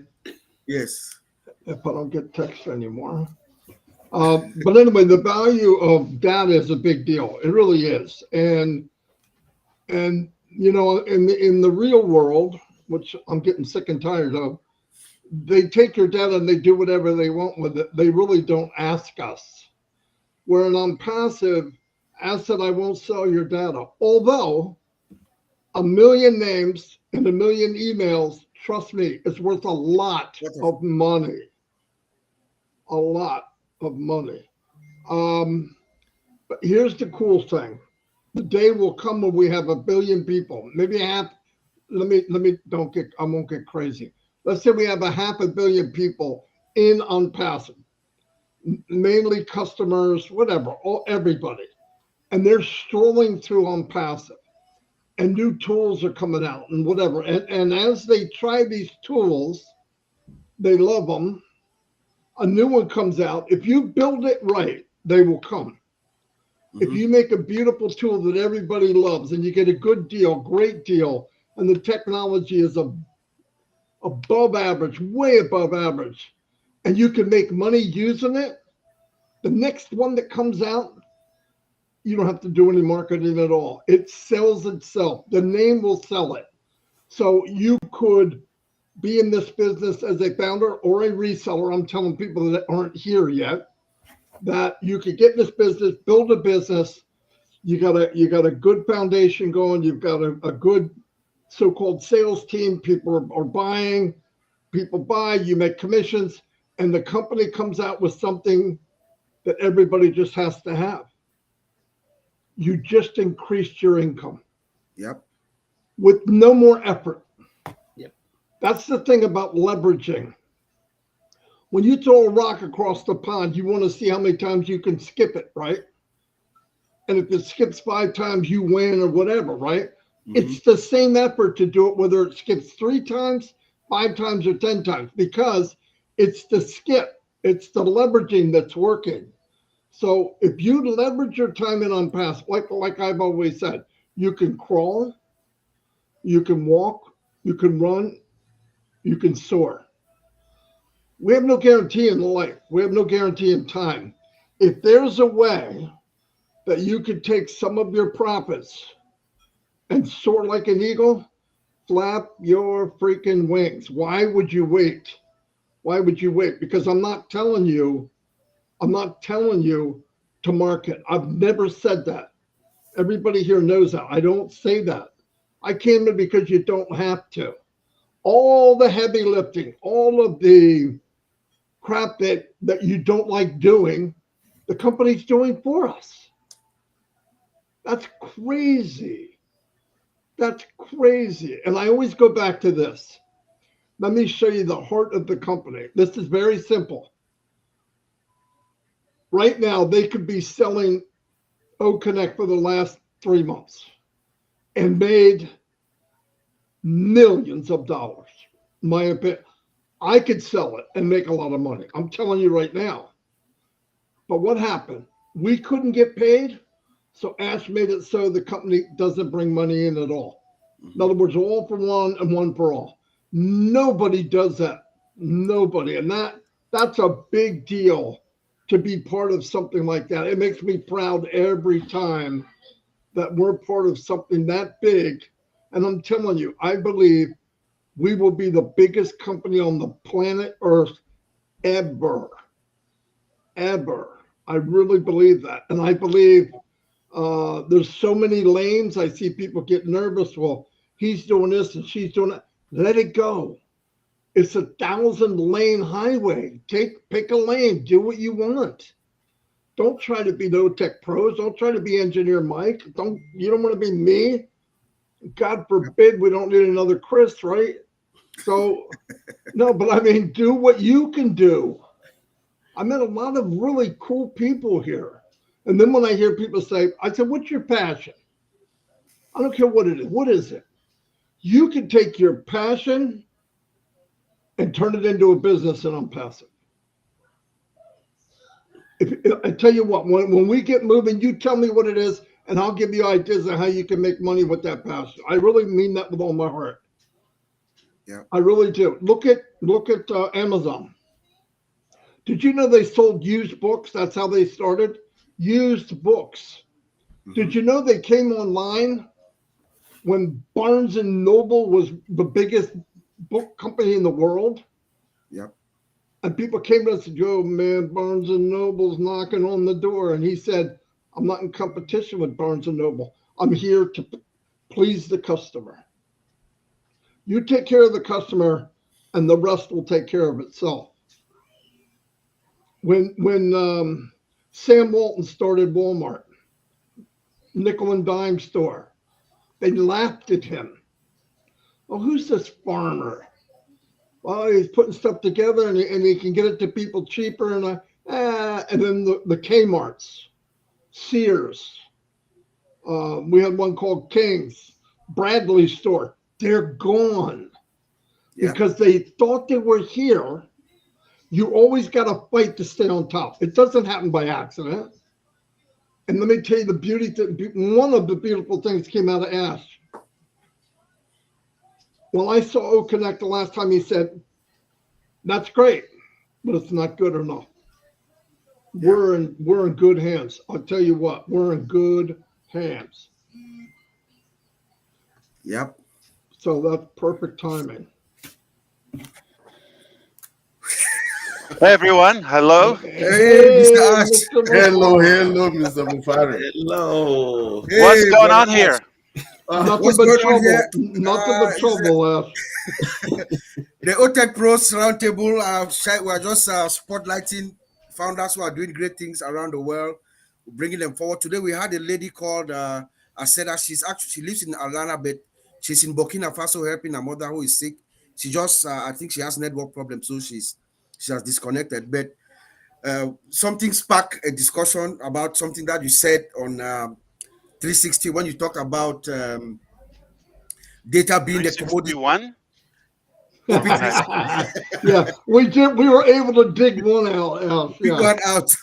Yes. If I don't get text anymore. But anyway, the value of data is a big deal. It really is. And you know, in the real world, which I'm getting sick and tired of, they take your data and they do whatever they want with it. They really don't ask us. Where in OnPassive, I said I won't sell your data. Although 1 million names and 1 million emails, trust me, it's worth a lot of money. A lot of money. But here's the cool thing. The day will come when we have 1 billion people. Maybe half. Let me I won't get crazy. Let's say we have 500 million people in OnPassive, mainly customers, whatever, everybody. And they're strolling through OnPassive, and new tools are coming out and whatever. And as they try these tools, they love them. A new one comes out. If you build it right, they will come. If you make a beautiful tool that everybody loves and you get a good deal, great deal, and the technology is above average, way above average, and you can make money using it, the next one that comes out, you don't have to do any marketing at all. It sells itself. The name will sell it. So you could be in this business as a founder or a reseller. I'm telling people that aren't here yet that you could get in this business, build a business. You got a good foundation going. You've got a good so-called sales team. People are buying. People buy. You make commissions, and the company comes out with something that everybody just has to have. you just increased your income Yep. with no more effort. Yep. That's the thing about leveraging. When you throw a rock across the pond, you want to see how many times you can skip it, right? And if it skips 5 times, you win or whatever, right? It's the same effort to do it, whether it skips 3 times, 5 times, or 10 times, because it's the skip, it's the leveraging that's working. So if you leverage your time in ONPASSIVE, like I've always said, you can crawl, you can walk, you can run, you can soar. We have no guarantee in life. We have no guarantee in time. If there's a way that you could take some of your profits and soar like an eagle, flap your freaking wings. Why would you wait? Why would you wait? Because I'm not telling you to market. I've never said that. Everybody here knows that. I don't say that. I came in because you don't have to. All the heavy lifting, all of the crap that you don't like doing, the company's doing for us. That's crazy. That's crazy. And I always go back to this. Let me show you the heart of the company. This is very simple. Right now, they could be selling OConnect for the last 3 months and made millions of dollars. My opinion, I could sell it and make a lot of money. I'm telling you right now. But what happened? We couldn't get paid, so Ash made it so the company doesn't bring money in at all. In other words, all for one and one for all. Nobody does that. Nobody. And that's a big deal to be part of something like that. It makes me proud every time that we're part of something that big. And I'm telling you, I believe we will be the biggest company on the planet Earth ever. Ever. I really believe that. And I believe there's so many lanes. I see people get nervous. Well, he's doing this and she's doing that. Let it go. It's a 1,000-lane highway. Pick a lane. Do what you want. Don't try to be the Otech Pros. Don't try to be Engineer Mike. You don't want to be me. God forbid we don't need another Chris, right? So, no, but I mean, do what you can do. I met a lot of really cool people here. And then when I hear people say, I said, what's your passion? I don't care what it is. What is it? You can take your passion and turn it into a business in ONPASSIVE. I tell you what, when we get moving, you tell me what it is, and I'll give you ideas of how you can make money with that passion. I really mean that with all my heart. Yeah. I really do. Look at Amazon. Did you know they sold used books? That's how they started. Used books. Did you know they came online when Barnes and Noble was the biggest book company in the world? Yep. And people came to us and said, "Oh man, Barnes and Noble's knocking on the door." And he said, "I'm not in competition with Barnes and Noble. I'm here to please the customer. You take care of the customer, and the rest will take care of itself." When Sam Walton started Walmart, nickel and dime store, they laughed at him. "Oh, who's this farmer? Well, he's putting stuff together and he can get it to people cheaper." And then the Kmart's, Sears. We had one called King's, Bradley store. They're gone because they thought they were here. You always got to fight to stay on top. It doesn't happen by accident. And let me tell you one of the beautiful things came out of Ash. When I saw OConnect the last time, he said, "That's great, but it's not good enough." Yeah. We're in good hands. I'll tell you what, we're in good hands. Yep. So that's perfect timing. Hey everyone, hello. Hey, Mr. Ash. Hello, Mr. Mufari. Hello. Hey, What's going on Ash. here? Nothing what's but going on trouble. here? Nothing but trouble, Ash. The Otech Pros Roundtable, we're just spotlighting founders who are doing great things around the world. bringing them forward. Today we had a lady called Aseda. She lives in Atlanta, but she's in Burkina Faso helping her mother who is sick. She just I think she has network problems, so she has disconnected. But something sparked a discussion about something that you said on 360 when you talked about data being the commodity. 361. OP Can I? 360. Yeah, we did. We were able to dig one out. Big Yeah. one out.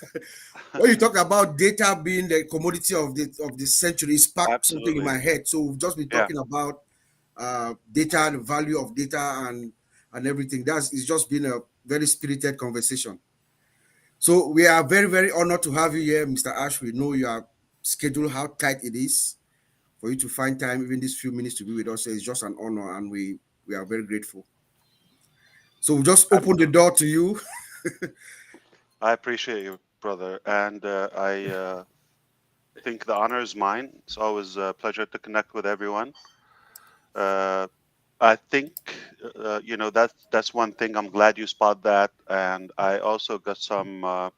When you talk about data being the commodity of the century, it sparked something in Absolutely. my head. So we've just been Yeah. talking about data, the value of data, and everything. It's just been a very spirited conversation. So we are very, very honored to have you here, Mr. Ash. We know your schedule, how tight it is for you to find time, even these few minutes to be with us. So it's just an honor, and we are very grateful. So we just open the Absolutely. door to you. I appreciate you, brother, and I think the honor is mine. It's always a pleasure to connect with everyone. Uh, I think that's one thing. I'm glad you spot that, and I also got some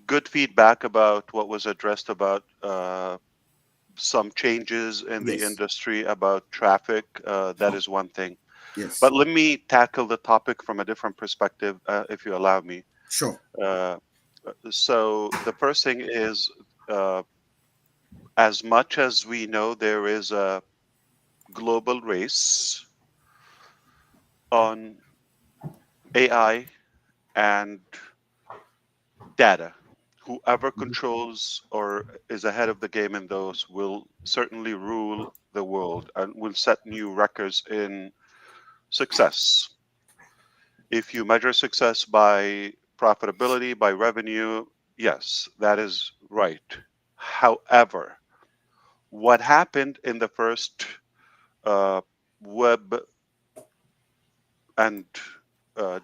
good feedback about what was addressed about some changes in the Yes, industry about traffic. That is one thing. yes, But let me tackle the topic from a different perspective, if you allow me. sure. Uh, so the first thing is, uh, as much as we know, there is a global race on AI and data. Whoever Mhm. controls or is ahead of the game in those will certainly rule the world and will set new records in success. If you measure success by profitability, by revenue, yes, that is right. However, what happened in the first web and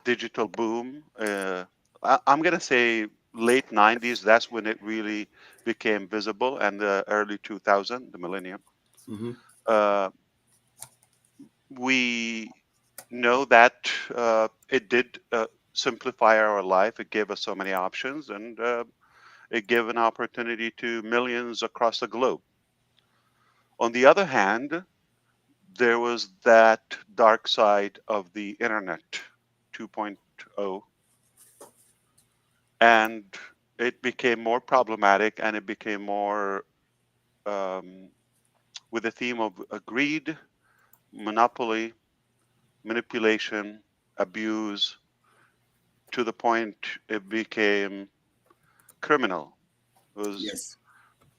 digital boom, I'm going to say late 90s, that's when it really became visible, and the early 2000, the millennium. Mhm. Uh, we know that it did simplify our life. It gave us so many options, and it gave an opportunity to millions across the globe. On the other hand, there was that dark side of the internet 2.0, and it became more problematic, and it became more um, with the theme of greed, monopoly, manipulation, abuse, to the point it became criminal. It was, Yes.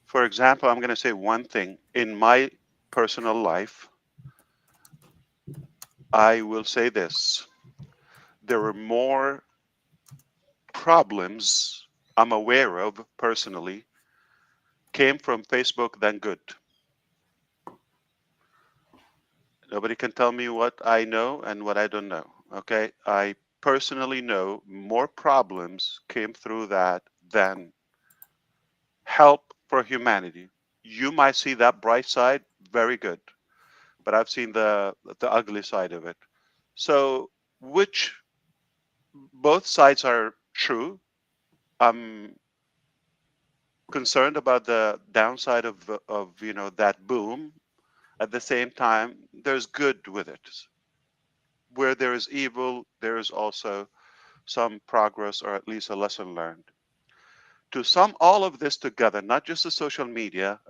for example, I'm going to say one thing. In my personal life, I will say this: there were more problems I'm aware of personally came from Facebook than good. Nobody can tell me what I know and what I don't know. Okay. I personally know more problems came through that than help for humanity. You might see that bright side, very good, but I've seen the ugly side of it. So, which both sides are true. I'm concerned about the downside of that boom. At the same time, there's good with it. Where there is evil, there is also some progress or at least a lesson learned. To sum all of this together, not just the social media,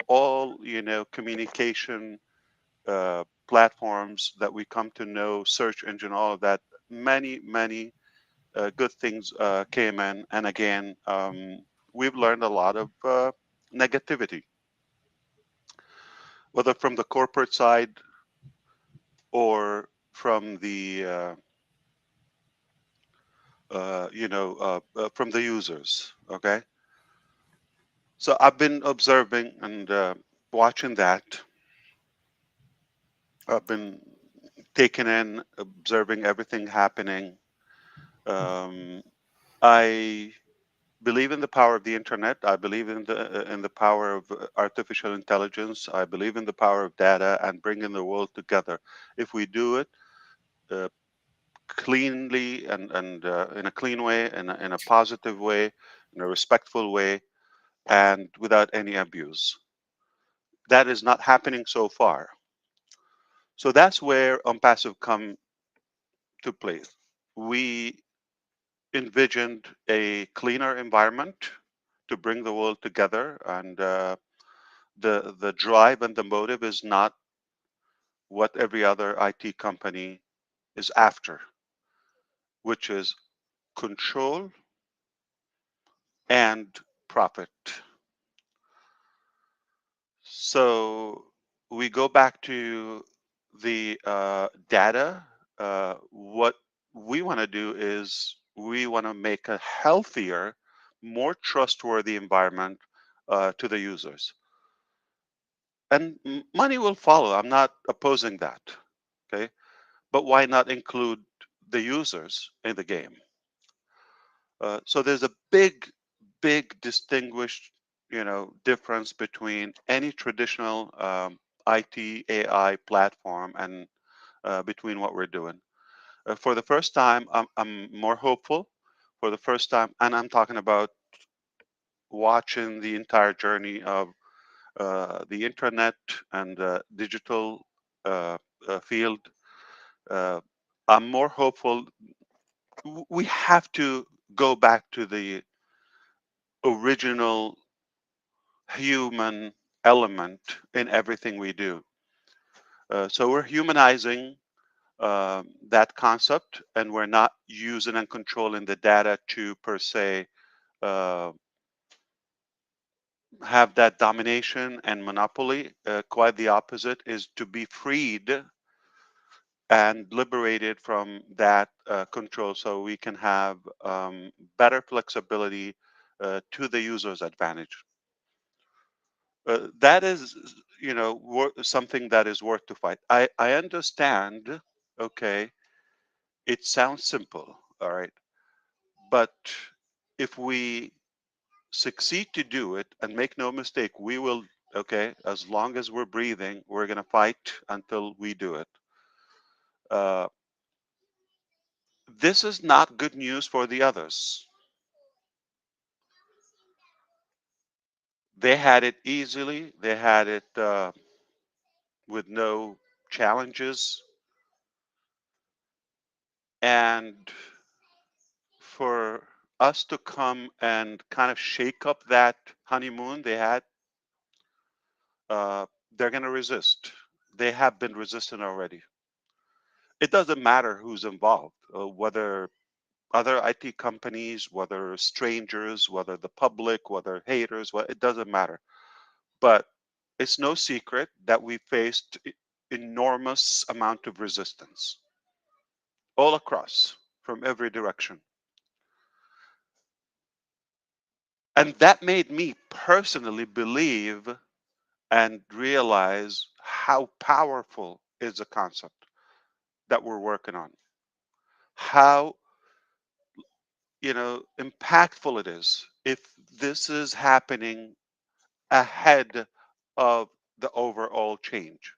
all communication platforms that we come to know, search engine, all of that, many good things came in, and again, we've learned a lot of negativity, whether from the corporate side or from the from the users. Okay, so I've been observing and watching that. I've been taking in, observing everything happening. Um, I believe in the power of the internet. I believe in the power of artificial intelligence. I believe in the power of data and bringing the world together. If we do it uh, cleanly and in a clean way, in a positive way, in a respectful way and without any abuse. That is not happening so far. So that's where ONPASSIVE come to play. We envisioned a cleaner environment to bring the world together, and the drive and the motive is not what every other IT company is after, which is control and profit. So we go back to the data. What we want to do is we want to make a healthier, more trustworthy environment to the users. And money will follow. I'm not opposing that. Okay. But why not include the users in the game? So there's a big distinguished, difference between any traditional IT AI platform and between what we're doing. For the first time, I'm more hopeful. For the first time, and I'm talking about watching the entire journey of the internet and digital field. Uh, I'm more hopeful. We have to go back to the original human element in everything we do. So we're humanizing that concept, and we're not using and controlling the data to per se uh, have that domination and monopoly. Quite the opposite is to be freed and liberated from that control, so we can have better flexibility to the user's advantage. That is, something that is worth to fight. I understand. Okay, it sounds simple, all right, but if we succeed to do it, and make no mistake, we will. Okay, as long as we're breathing, we're gonna fight until we do it. Uh, this is not good news for the others. They had it easily. They had it with no challenges, and for us to come and kind of shake up that honeymoon they had, they're going to resist. They have been resistant already. It doesn't matter who's involved, whether other IT companies, whether strangers, whether the public, whether haters, it doesn't matter. But it's no secret that we faced enormous amount of resistance all across from every direction. And that made me personally believe and realize how powerful is the concept that we're working on. How, impactful it is if this is happening ahead of the overall change.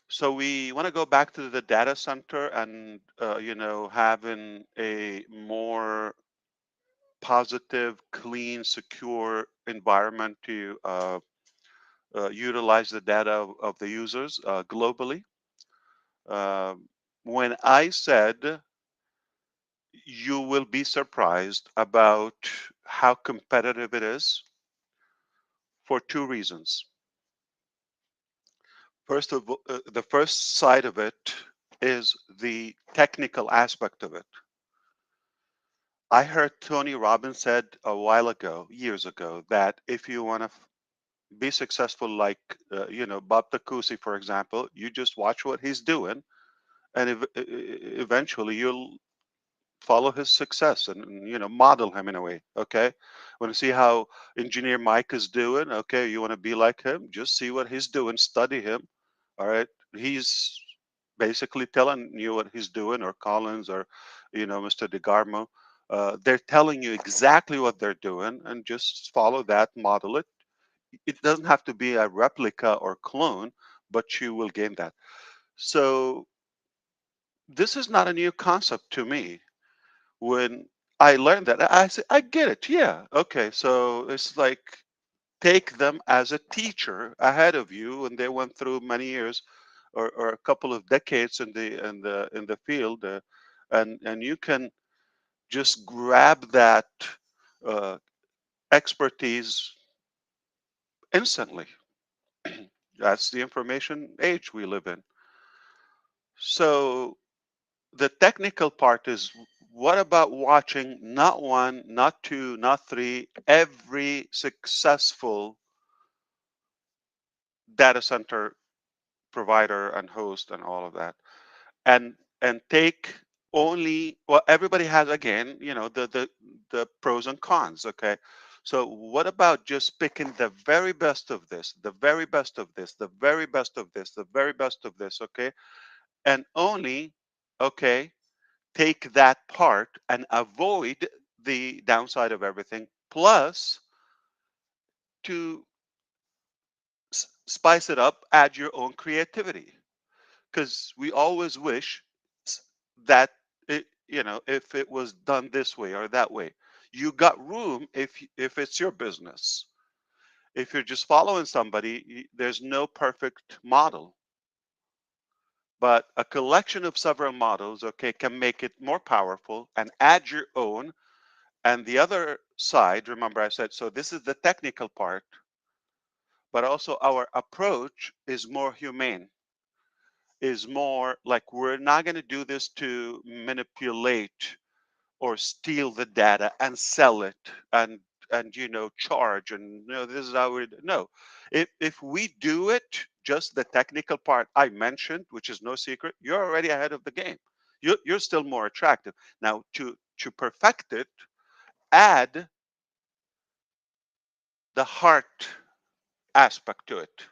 So we want to go back to the data center and, having a more positive, clean, secure environment to utilize the data of the users globally. When I said you will be surprised about how competitive it is, for two reasons. First of all, the first side of it is the technical aspect of it. I heard Tony Robbins said a while ago, years ago, that if you want to be successful, like Bob Takusi, for example, you just watch what he's doing, and eventually you'll follow his success and model him in a way. Okay, want to see how engineer Mike is doing? Okay, you want to be like him? Just see what he's doing, study him. All right, he's basically telling you what he's doing, or Collins, or Mr. DeGarmo. They're telling you exactly what they're doing, and just follow that, model it. It doesn't have to be a replica or clone, but you will gain that. So this is not a new concept to me. When I learned that. I said, I get it. Yeah. Okay. So it's like take them as a teacher ahead of you, and they went through many years or a couple of decades in the field, and you can just grab that uh, expertise instantly. That's the information age we live in. So the technical part is, what about watching not one, not two, not three, every successful data center provider and host and all of that, and take only, well, everybody has, again, the pros and cons. Okay, so what about just picking the very best of this, the very best of this, the very best of this, the very best of this? Okay, and only, okay, take that part and avoid the downside of everything, plus to spice it up, add your own creativity, because we always wish that if it was done this way or that way. You got room if it's your business. If you're just following somebody, there's no perfect model, but a collection of several models, okay, can make it more powerful and add your own. And the other side, remember I said, so this is the technical part, but also our approach is more humane, is more like, we're not going to do this to manipulate or steal the data and sell it and charge, and this is how we no. If we do it, just the technical part I mentioned, which is no secret, you're already ahead of the game. You're still more attractive. Now, to perfect it, add the heart aspect to it,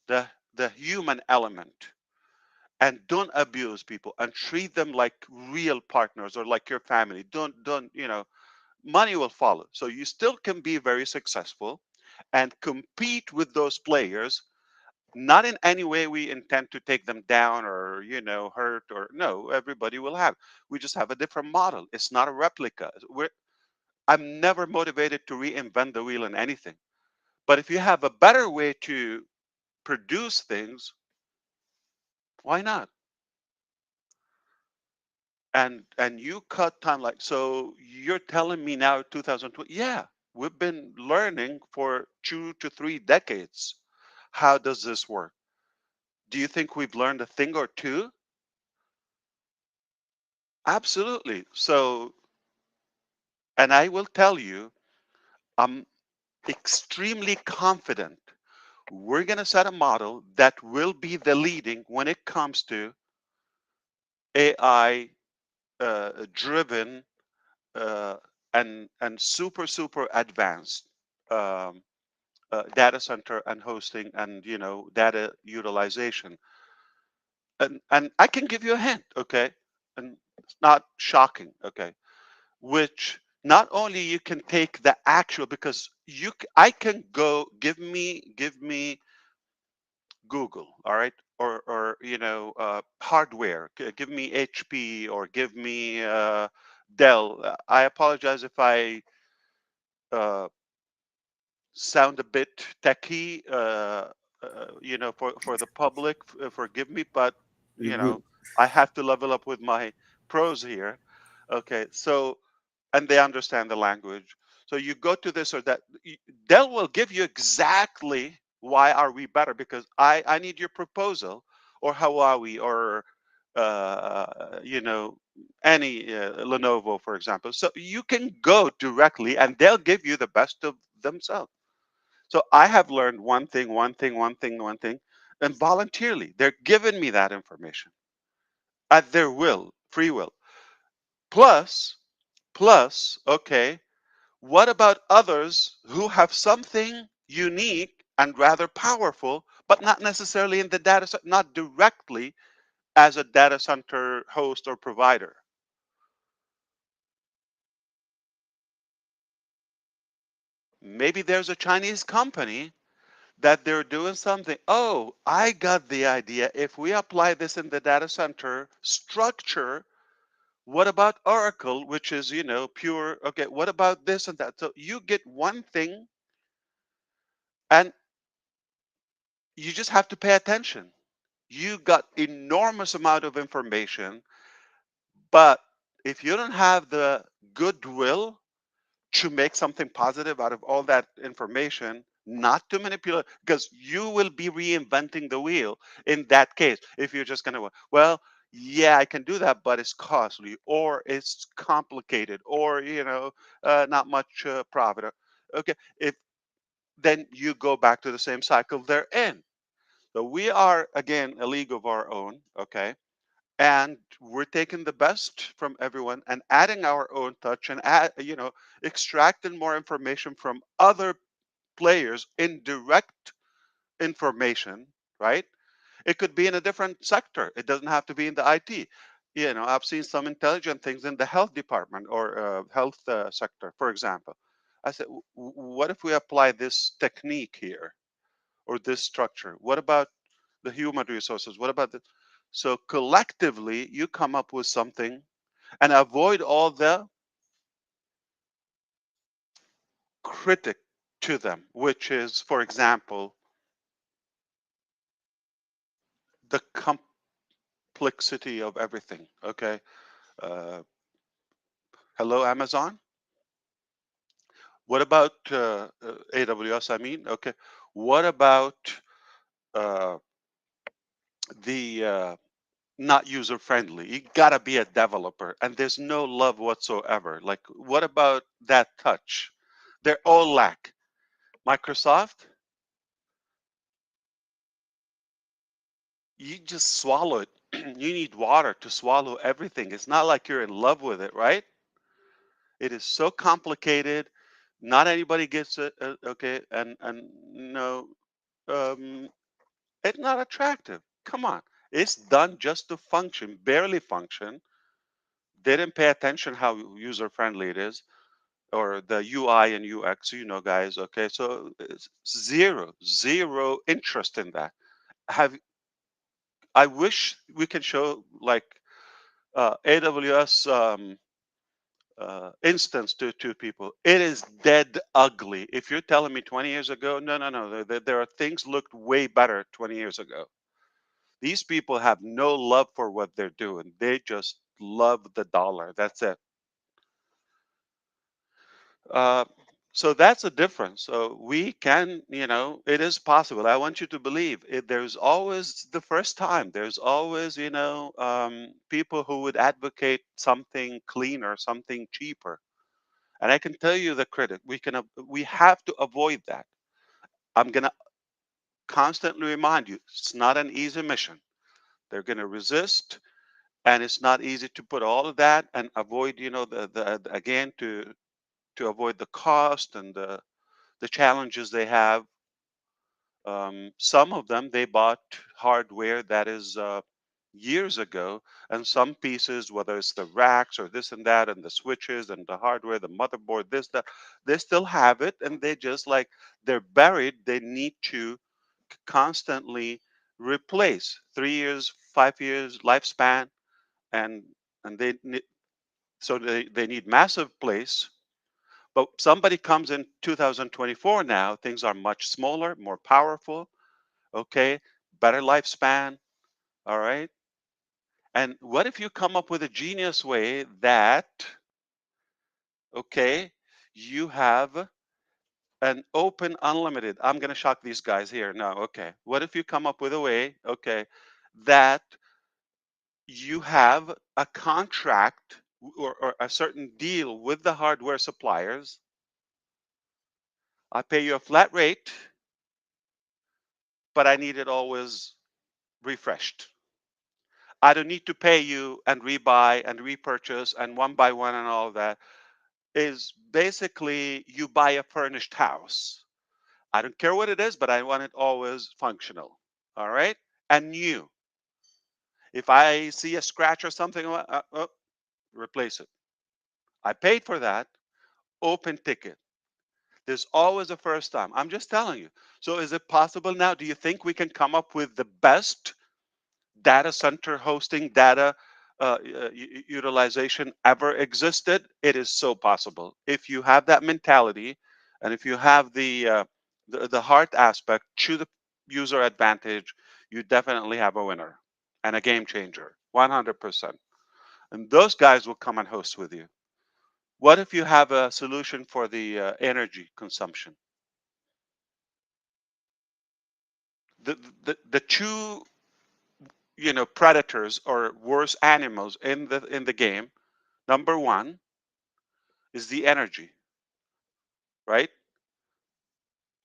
the human element, and don't abuse people and treat them like real partners or like your family. Don't money will follow. So you still can be very successful and compete with those players. Not in any way we intend to take them down or hurt, or no. Everybody will have. We just have a different model. It's not a replica. I'm never motivated to reinvent the wheel in anything. But if you have a better way to produce things, why not? And you cut time, like, so you're telling me now 2020, yeah, we've been learning for 2 to 3 decades. How does this work? Do you think we've learned a thing or two? Absolutely. So, and I will tell you, I'm extremely confident we're going to set a model that will be the leading when it comes to AI driven uh, and super advanced um, data center and hosting and data utilization. And I can give you a hint, okay? And it's not shocking, okay? Which not only you can take the actual, because I can go, give me Google, all right, or hardware, give me HP or give me Dell. I apologize if I uh, sound a bit techy, for the public. Forgive me, but You're you good. know, I have to level up with my pros here. Okay, so, and they understand the language. So you go to this or that. Dell will give you exactly why are we better, because I need your proposal, or Huawei, or any Lenovo, for example. So you can go directly, and they'll give you the best of themselves. So I have learned one thing, and voluntarily, they're giving me that information at their will, free will. Plus, okay, what about others who have something unique and rather powerful, but not necessarily in the data center, not directly as a data center host or provider? Maybe there's a Chinese company that they're doing something. Oh, I got the idea. If we apply this in the data center structure, What about Oracle, which is, pure? Okay, what about this and that? So you get one thing and you just have to pay attention. You got enormous amount of information, but if you don't have the goodwill to make something positive out of all that information, not to manipulate, because you will be reinventing the wheel in that case. If you're just going to, well, yeah, I can do that, but it's costly or it's complicated or, not much profit. Okay. If then you go back to the same cycle they're in. So we are, again, a league of our own. Okay. And we're taking the best from everyone and adding our own touch and extracting more information from other players in direct information, right? It could be in a different sector. It doesn't have to be in the IT. I've seen some intelligent things in the health department or health sector, for example. I said, what if we apply this technique here or this structure? What about the human resources? What about the so collectively you come up with something and avoid all the critic to them, which is, for example, the complexity of everything. Okay. Uh, Hello, Amazon. What about AWS? I mean, okay. What about uh, the not user friendly? You gotta be a developer, and there's no love whatsoever. Like, what about that touch? They're all lack. Microsoft, you just swallow it. You need water to swallow everything. It's not like you're in love with it, right? It is so complicated. Not anybody gets it. Okay, and no, um, it's not attractive. Come on, it's done just to function, barely function. They didn't pay attention how user friendly it is, or the UI and UX. Guys. Okay, so it's zero interest in that. Have I wish we can show like AWS instance to people. It is dead ugly. If you're telling me 20 years ago, no, no, no, there are things looked way better 20 years ago. These people have no love for what they're doing. They just love the dollar. That's it. Uh, so that's a difference. So we can, it is possible. I want you to believe it. There's always the first time. There's always, people who would advocate something cleaner, something cheaper. And I can tell you the critic. We have to avoid that. I'm gonna constantly remind you, it's not an easy mission. They're gonna resist, and it's not easy to put all of that and avoid, the again to avoid the cost and the challenges they have. Some of them they bought hardware that is years ago, and some pieces, whether it's the racks or this and that, and the switches and the hardware, the motherboard, this, that, they still have it, and they just like they're buried. They need to constantly replace 3 years, 5 years lifespan, and they need, so they need massive place. But somebody comes in 2024 now, things are much smaller, more powerful, okay, better lifespan, all right. And what if you come up with a genius way that, okay, you have an open unlimited, I'm going to shock these guys here. No, okay. What if you come up with a way, okay, that you have a contract or a certain deal with the hardware suppliers? I pay you a flat rate, but I need it always refreshed. I don't need to pay you and rebuy and repurchase and one by one and all of that. Is basically you buy a furnished house. I don't care what it is, but I want it always functional. All right. And new. If I see a scratch or something, replace it. I paid for that. Open ticket. There's always a first time. I'm just telling you. So is it possible now? Do you think we can come up with the best data center hosting data utilization ever existed, it is so possible. If you have that mentality, and if you have the heart aspect to the user advantage, you definitely have a winner and a game changer, 100%. And those guys will come and host with you. What if you have a solution for the energy consumption? The two predators or worse animals in the game. Number one is the energy, right?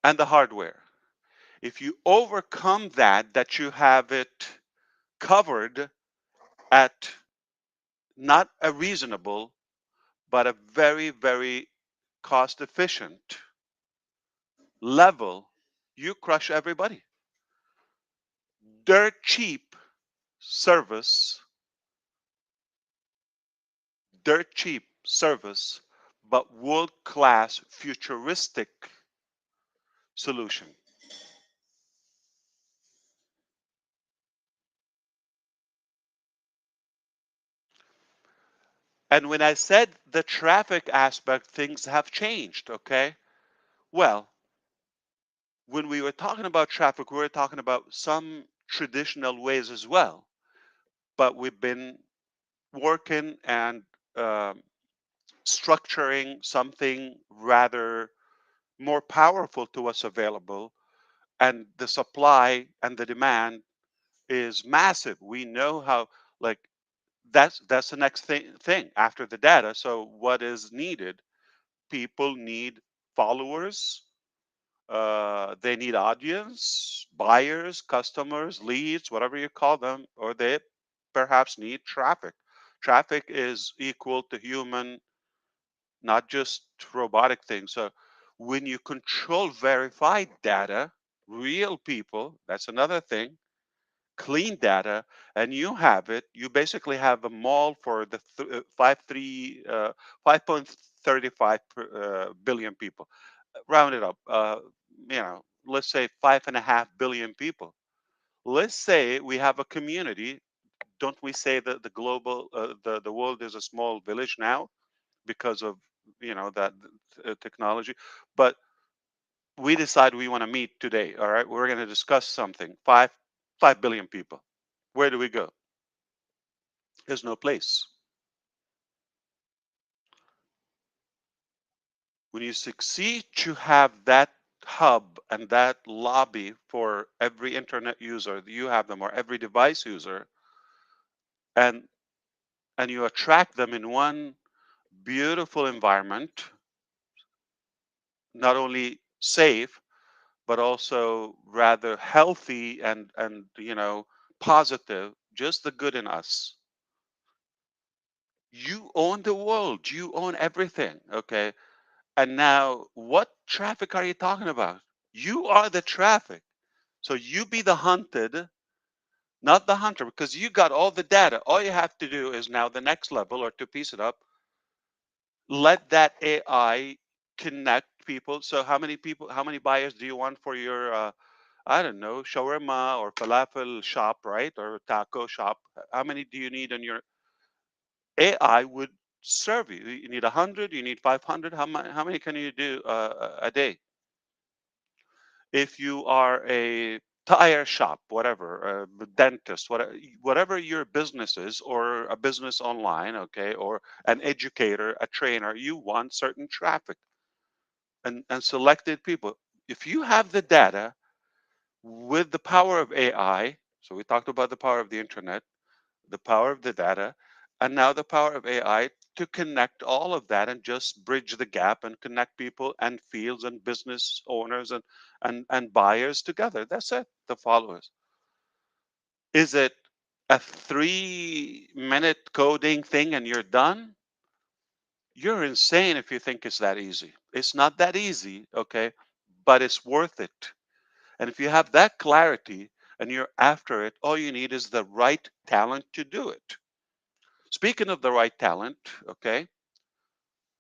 And the hardware. If you overcome that you have it covered at not a reasonable, but a very, very cost efficient level, you crush everybody. Dirt cheap service, dirt cheap service, but world class futuristic solution. And when I said the traffic aspect, things have changed, okay? Well, when we were talking about traffic, we were talking about some traditional ways as well. But we've been working and um, structuring something rather more powerful to us available. And the supply and the demand is massive. We know how, like, that's the next thing after the data. So what is needed? People need followers, they need audience, buyers, customers, leads, whatever you call them, or they perhaps need traffic. Traffic is equal to human, not just robotic things. So when you control verified data, real people, that's another thing, clean data, and you have it, you basically have a mall for the 5.35 billion people. Round it up, let's say 5.5 billion people. Let's say we have a community. Don't we say that the global, the world is a small village now because of that technology? But we decide we want to meet today. All right, we're going to discuss something. 5 billion people. Where do we go? There's no place. When you succeed to have that hub and that lobby for every internet user, you have them, or every device user, and you attract them in one beautiful environment, not only safe but also rather healthy and positive, just the good in us. You own the world, you own everything, okay? And now, what traffic are you talking about? You are the traffic. So you be the hunted, not the hunter, because you got all the data. All you have to do is now the next level, or to piece it up, let that AI connect people. So how many people, how many buyers do you want for your, I don't know, shawarma or falafel shop, right? Or taco shop? How many do you need on your AI would serve you? You need 100, you need 500. How many can you do a day? If you are a tire shop, whatever, a dentist, whatever your business is, or a business online, okay, or an educator, a trainer, you want certain traffic and selected people. If you have the data with the power of AI, so we talked about the power of the internet, the power of the data, and now the power of AI to connect all of that and just bridge the gap and connect people and fields and business owners and buyers together. That's it, the followers. Is it a 3-minute coding thing and you're done? You're insane if you think it's that easy. It's not that easy, okay? But it's worth it. And if you have that clarity and you're after it, all you need is the right talent to do it. Speaking of the right talent, okay,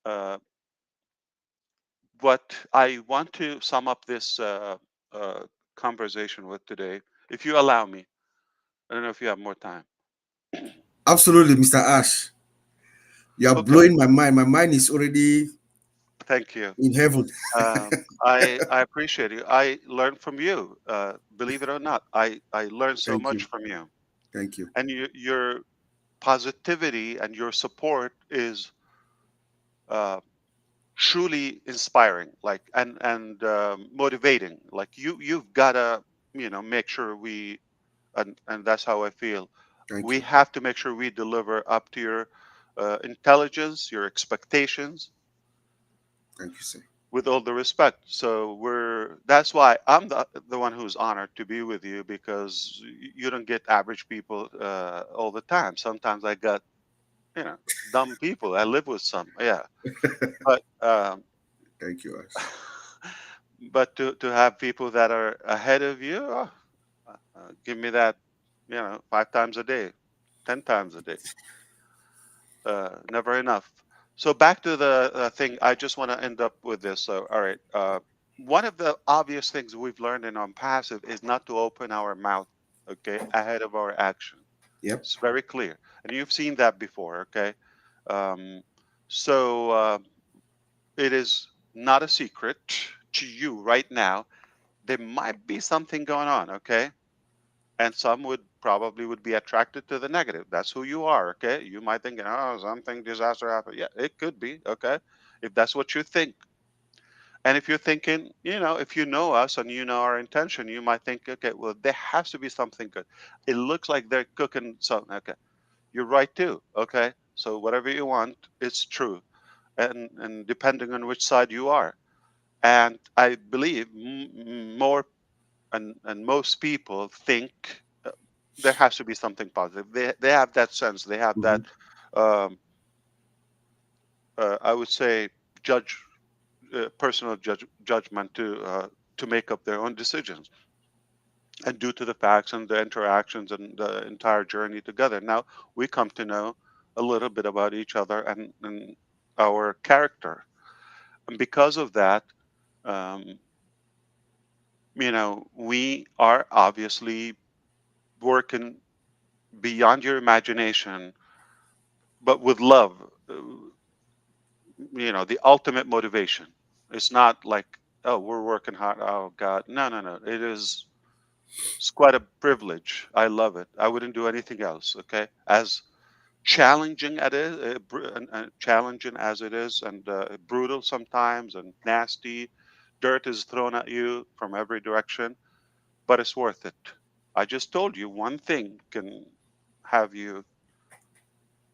uh, what I want to sum up this conversation with today, if you allow me, I don't know if you have more time. Absolutely, Mr. Ash. You are Okay, blowing my mind. My mind is already thank you. in heaven. I appreciate you. I learned from you. Believe it or not, I learned so Thank much you. from you, Thank you. and your positivity and your support is uh, truly inspiring, like and motivating. Like you've gotta make sure we and that's how I feel. Thank We you. have to make sure we deliver up to your intelligence, your expectations, Thank you, sir. with all the respect. So that's why I'm the one who's honored to be with you, because you don't get average people all the time. Sometimes I got, dumb people. I live with some, yeah. But Thank you, Ash. but to have people that are ahead of you, give me that, 5 times a day, 10 times a day, never enough. So back to the thing, I just want to end up with this. So, all right. One of the obvious things we've learned in on passive is not to open our mouth, okay, ahead of our action. Yep. It's very clear, and you've seen that before, okay. Um, so it is not a secret to you right now. There might be something going on, okay, and some would be attracted to the negative. That's who you are, okay. You might think, oh, something disaster happened. Yeah, it could be, okay, if that's what you think. And if you're thinking, if you know us and you know our intention, you might think, okay, well, there has to be something good. It looks like they're cooking something. Okay, you're right too. Okay, so whatever you want, it's true, and depending on which side you are. And I believe more and most people think there has to be something positive. They have that sense. They have that. Hmm. Um, I would say judge personal judgment to make up their own decisions, and due to the facts and the interactions and the entire journey together. Now we come to know a little bit about each other and our character, and because of that, um, we are obviously working beyond your imagination, but with love. The ultimate motivation. It's not like, oh, we're working hard. Oh God, no, no, no. It's quite a privilege. I love it. I wouldn't do anything else. Okay, as challenging it is, challenging as it is, and brutal sometimes, and nasty. Dirt is thrown at you from every direction, but it's worth it. I just told you one thing can have you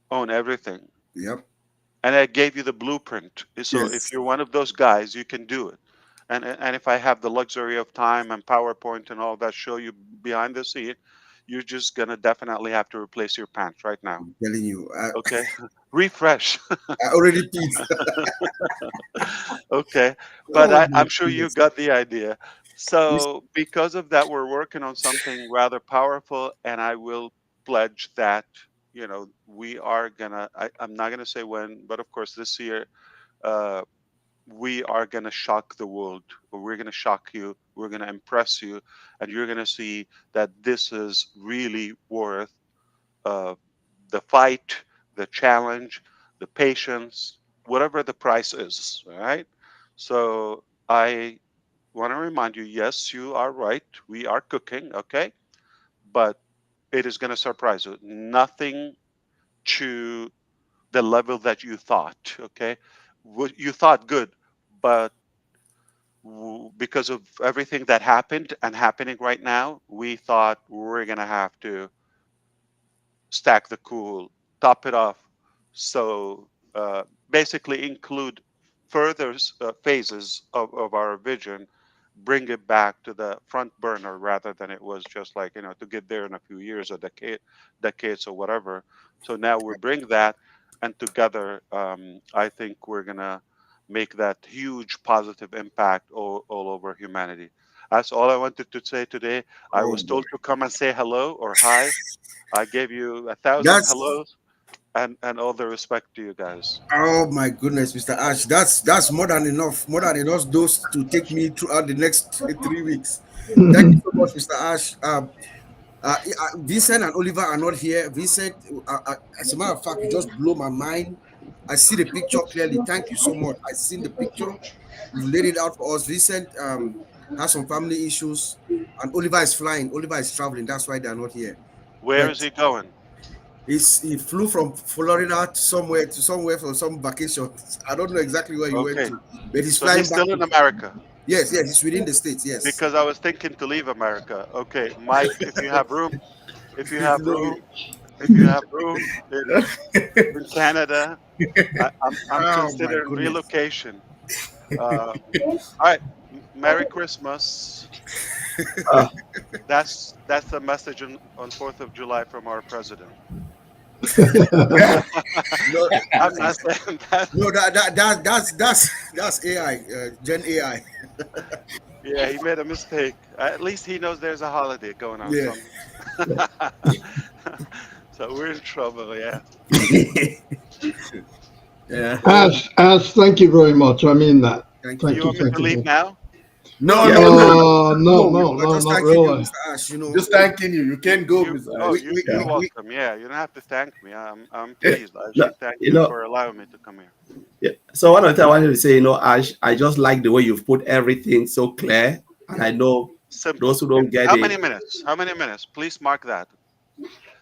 own everything, Yep. and I gave you the blueprint. So if Yes. you're one of those guys, you can do it. And if I have the luxury of time and PowerPoint and all that show you behind the scene, you're just gonna definitely have to replace your pants right now. I'm telling you. Okay, refresh. I already peed. Okay, but Oh my I'm sure you goodness. got the idea. Mis- So because of that, we're working on something rather powerful, and I will pledge that we are gonna. I'm not gonna say when, but of course this year. Uh, we are going to shock the world, or we're going to shock you, we're going to impress you, and you're going to see that this is really worth uh, the fight, the challenge, the patience, whatever the price is. All right. So I want to remind you, yes, you are right, we are cooking, okay, but it is going to surprise you. Nothing to the level that you thought, okay. What you thought good, but because of everything that happened and happening right now, we thought we're going to have to stack the cool, top it off. So basically, include further phases of our vision, bring it back to the front burner rather than it was just like, to get there in a few years or decades or whatever. So now we bring that, and together, I think we're going to make that huge positive impact all over humanity. That's all I wanted to say today. I oh was boy. told to come and say hello or hi. I gave you 1,000 That's hellos, and all the respect to you guys. oh my goodness, Mr. Ash. That's more than enough. More than enough dose to take me throughout the next 3 weeks. Thank you so much, Mr. Ash. Vincent and Oliver are not here. Vincent, as a matter of fact, you just blow my mind. I see the picture clearly. Thank you so much. I seen the picture. You laid it out for us. Vincent has some family issues, and Oliver is flying. Oliver is traveling. That's why they are not here. Where But is he going? he flew from Florida to somewhere for some vacation. I don't know exactly where he went Okay. to, but he's So he's flying back. still in America. Yes, yes, he's within the states. Yes. Because I was thinking to leave America. Okay, Mike, if you have room, if you have No, room, if you have room in Canada, I'm oh my considering goodness. relocation. All right, Merry Christmas. Uh, That's the message on 4th of July from our president. No, I'm not saying that. no, that's AI, Gen AI. Yeah, he made a mistake. At least he knows there's a holiday going on Yeah. somewhere. So we're in trouble. Yeah. Yeah. Ash, thank you very much. I mean that. Thank Thank you. You you, want me thank to you. leave now? No, yeah, no, no, no, No, no. no, We're no, just not thanking you, really. Mr. Ash. Just thanking you. You can't go, You, Mr. oh, Ash. you're We welcome. Yeah, you don't have to thank me. I'm yeah, pleased. I no, should thank you you know, for allowing me to come here. yeah. So one of the things I wanted to say, Ash, I just like the way you've put everything so clear, and I know Simple. those who don't get How it. many minutes? How many minutes? Please mark that.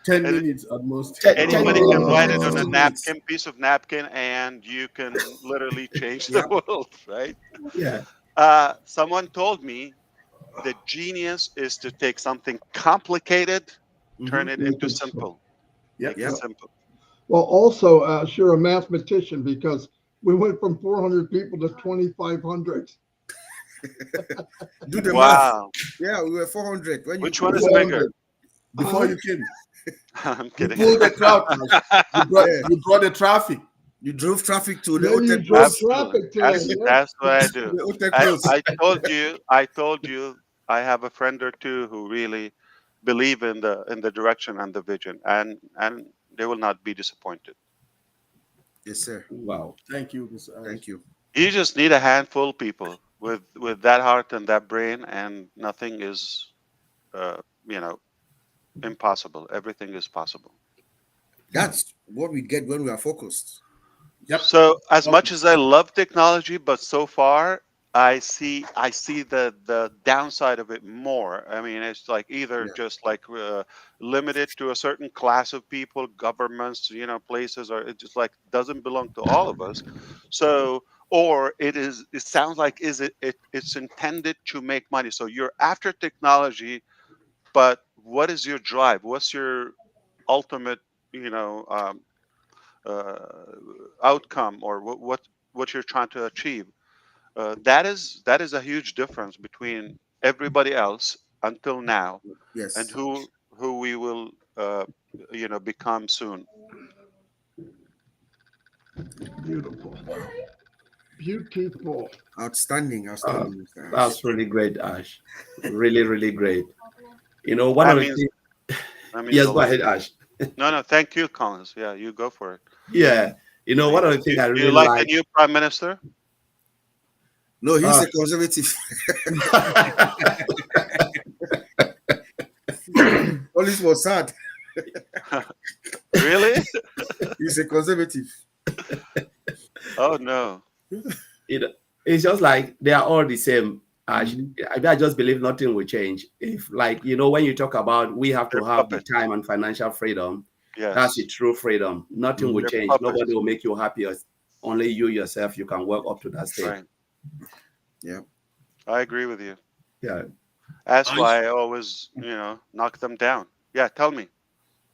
10 And minutes at most. 10 anybody minutes, can write 10 it to on a 15 minutes. napkin, piece of napkin, and you can literally change the Yep. world, right? yeah, Someone told me the genius is to take something complicated, turn Mm-hmm. it into simple, Yep. make it Yep. simple. Well, also, you're a mathematician because we went from 400 people to 2,500. Do the math. Wow. Yeah, we were 400 when you Which one is when, 400 bigger? before you came. I'm You kidding. pulled the crowd, Ash. yeah, You brought the traffic. you drove traffic to the Then you Otech drove Pros. Absolutely. traffic today. Yeah. That's what I do. The Otech I, Pros. I told you I have a friend or two who really believe in the direction and the vision, and they will not be disappointed. Yes, sir. wow. Thank you, Mr. Ash. Thank you. You just need a handful of people with that heart and that brain, and nothing is uh, you know impossible. Everything is possible. That's what we get when we are focused. Yep. So as much as I love technology, but so far I see the downside of it more. I mean, it's like either Yeah. just like limited to a certain class of people, governments, places, or it just like doesn't belong to all of us. So, or it sounds like it's intended to make money. So you're after technology, but what is your drive? What's your ultimate, you know, um, uh, outcome, or what you're trying to achieve? That is a huge difference between everybody else until now and Yes. who we will become soon. Beautiful. Beautiful. Outstanding. Uh, Outstanding, Mr. Ash. that's really great, Ash. Really, really great. One That of the means things. that means Yes, a go lot. ahead, Ash. No, thank you, Collins. Yeah, you go for it. Yeah, one of the things I Do you really like the like. new prime minister? No, he's Uh, a conservative. Police was sad. Really? He's a conservative. Oh no. it, it's just like they are all the same. Mhm. I just believe nothing will change. If, like, when you talk about we have They're to have the puppets. time and financial freedom, that's the Yes. true freedom. Nothing will Mhm. They're change. Nobody puppets. will make you happy. Only you yourself, you can work up to that state. Right. Yeah. I agree with you. Yeah. That's I, why I always, knock them down. Yeah, tell me.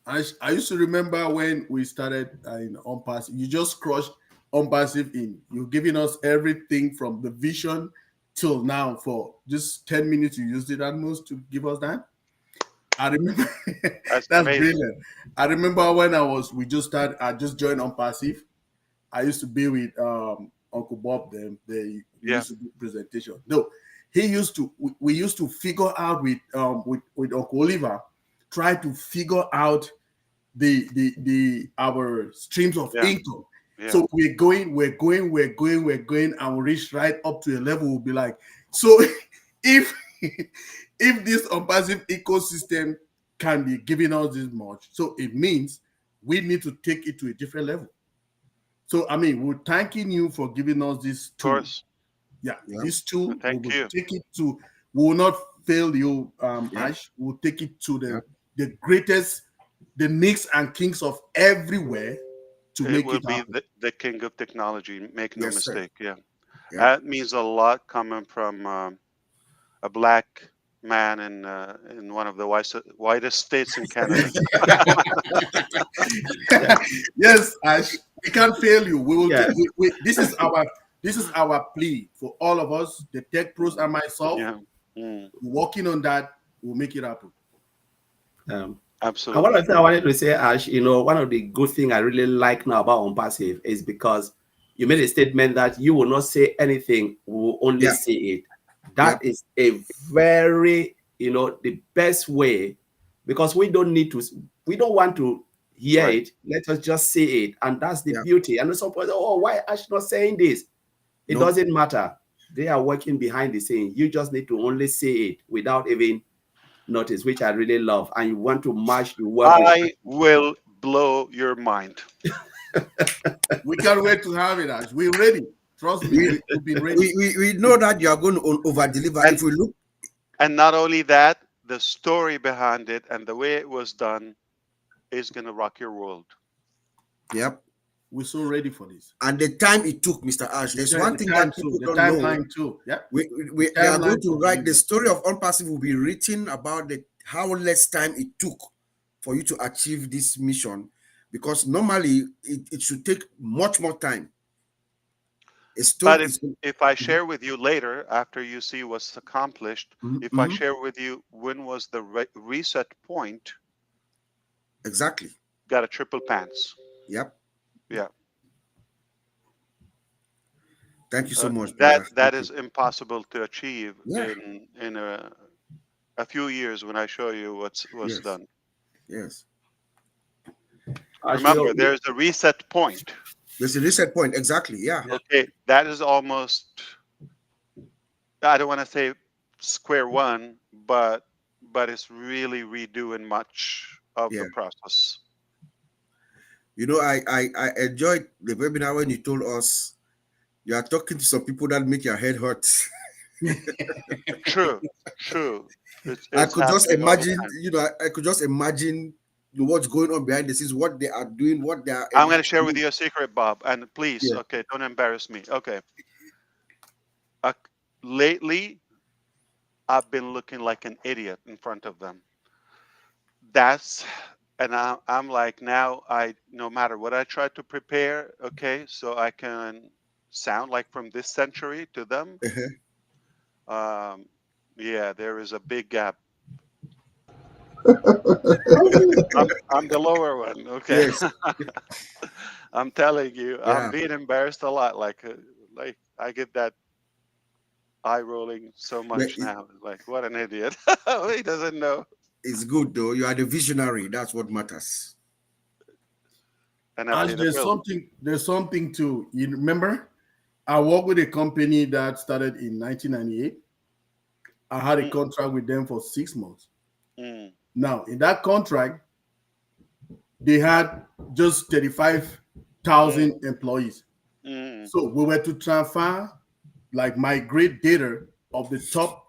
I used to remember when we started in OnPassive. You just crushed OnPassive in. You're giving us everything from the vision till now for just 10 minutes. You used it at most to give us that. I remember. That's That's amazing. brilliant. I remember when we just started. I just joined OnPassive. I used to be with Uncle Bob. Them they Yeah. used to do presentation. No, he used to. We used to figure out with Uncle Oliver, try to figure out the our streams of Yeah. income. Yeah. So we're going, and we reach right up to a level. We'll be like, so if if this unpassive ecosystem can be giving us this much. So it means we need to take it to a different level. So I mean, we're thanking you for giving us this Of tool. course. Yeah, Yeah. this tool, we Thank will you. take it to, we will not fail you, Yeah. Ash. We'll take it to Yeah. the greatest, the nicks and kings of everywhere to It make will it be happen. the king of technology. Make no Yes, sir. mistake. Yeah. Yeah. That means a lot coming from a black man in one of the whitest states in Canada. Yeah, Yes, Ash, we can't fail you. We will do. yeah, This is our plea for all of us, the tech pros and myself. Yeah. Mm, Working on that, we'll make it happen. um, and one of absolutely. the things I wanted to say, Ash, one of the good things I really like now about OnPassive is because you made a statement that you will not say anything, we will only Yeah. say it. Yeah. That is a very, the best way, because we don't want to hear Right. it. Let us just say it. And that's the Yeah. beauty. And some people, oh, why Ash not saying this? It No. doesn't matter. They are working behind the scenes. You just need to only say it without even notice, which I really love. And you want to match the work with. I will blow your mind. We can't wait to have it, Ash. We're ready. Trust me, We, we've been ready. we know that you are going to over deliver. And If we look, and not only that, the story behind it and the way it was done is gonna rock your world. yep. We're so ready for this. And the time it took, Mr. Ash, there's one The thing time that too, people the don't know. timeline too. Yeah. They are going Timeline to for write the delivery. story of OnPassive will be written about how less time it took for you to achieve this mission, because normally it should take much more time. A But story is. if I share with you later, after you see what's accomplished, if I Mhm. share with you when was the reset point, Exactly. got a triple pants. Yep. Yeah. Thank you so much, that brother. that Thank you. is impossible to achieve Yeah. in a few years when I show you what's Yes. done. Yes. Ash, Remember, there's a reset point. There's a reset point. Exactly. Yeah. Okay, that is almost, I don't want to say square one, but it's really redoing much of the Yeah. process. I enjoyed the webinar when you told us you are talking to some people that make your head hurt. True, true. I It's could just happening all the imagine, time. I could just imagine what's going on behind the scenes, what they are doing, what they are I'm able going to to share with do. you a secret, Bob, and please, Yeah. okay, don't embarrass me. Okay, uh, lately I've been looking like an idiot in front of them. That's and I'm like, now I, no matter what I try to prepare, okay, so I can sound like from this century to them. Uh-huh. Um, yeah, there is a big gap. I'm the lower one, okay. Yes. I'm telling you, I'm Yeah. being embarrassed a lot. Like I get that eye rolling so But much now. Like, what an idiot! He doesn't know. it's good though. You are the visionary. That's what matters. And I Ash, pay the bill. there's something to, you remember? I worked with a company that started in 1998. I had a Mm, contract with them for 6 months. mm, Now, in that contract, they had just 35,000 employees. mm, So we were to transfer, like migrate data of the top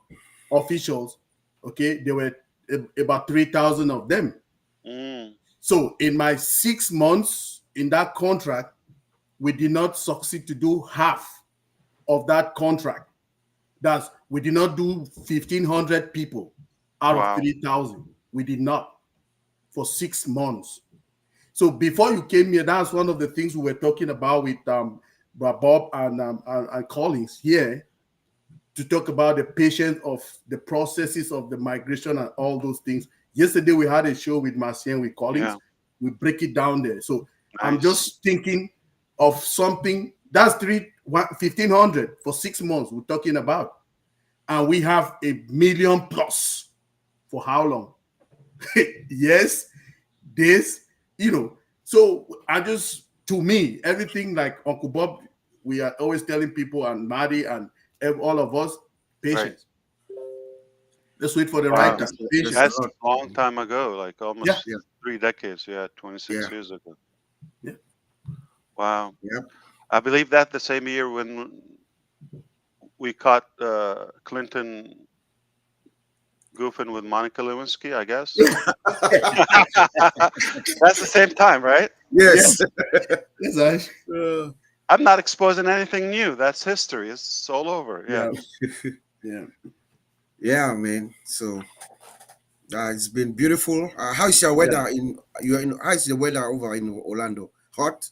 officials. Okay, there were about 3,000 of them. mm. So in my 6 months in that contract, we did not succeed to do half of that contract. That's, we did not do 1,500 people out of Wow. 3,000. We did not for 6 months. So before you came here, that's one of the things we were talking about with Bob and Collins here, to talk about the patience of the processes of the migration and all those things. Yesterday we had a show with Marcien, with Yeah. Collins. We break it down there. So I'm Nice. just thinking of something that's 1,500 for 6 months we're talking about, and we have 1 million plus for how long? Yes, this, So I just, to me, everything, like Uncle Bob, we are always telling people, and Maddie and all of us, Right. patience. Let's wait for the right Wow. time. There's Patience. a That's lot. a long time ago, like Yeah. almost Yeah. 3 decades. Yeah, 26 Yeah. years ago. Yeah. Wow. Yep. I believe that the same year when we caught Clinton goofing with Monica Lewinsky, I guess. That's the same time, right? Yes. Yes, Ash. I'm not exposing anything new. That's history. It's all over. Yeah. Yeah. Yeah. Yeah, man. So it's been beautiful. How is your Yeah. weather in you? In how is the weather over in Orlando? Hot?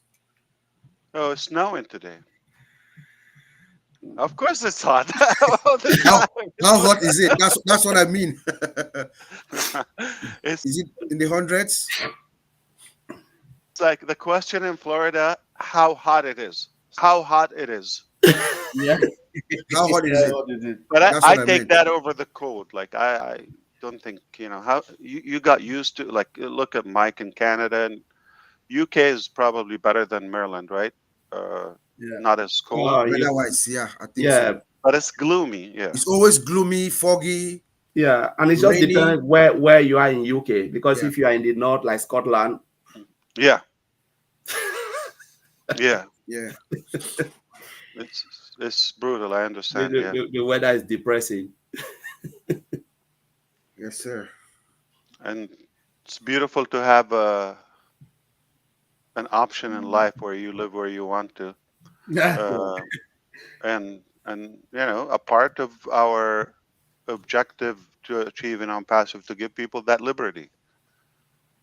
Oh, it's snowing today. Of course it's hot all the How time. how hot is it? That's what I mean. It's Is it in the hundreds? like the question in Florida, how hot it is. How hot it is. Yeah. How hot is Yeah. it? What is it? But That's I what I take meant. that over the cold. Like I don't think, how you got used to, like, look at Mike in Canada, and UK is probably better than Maryland, right? Uh, Yeah. Not as cold, Oh, you, Weather-wise, yeah, I think so. yeah, but it's gloomy. Yeah. It's always gloomy, foggy, yeah, and it just rainy. depends where you are in UK. Because Yeah, if you are in the north, like Scotland, Yeah. Yeah. yeah, It's brutal. I the, understand. the, Yeah. the the weather is depressing. yes, sir. And it's beautiful to have an option in life where you live where you want to. Yeah. Uh, and a part of our objective to achieve an passive to give people that liberty.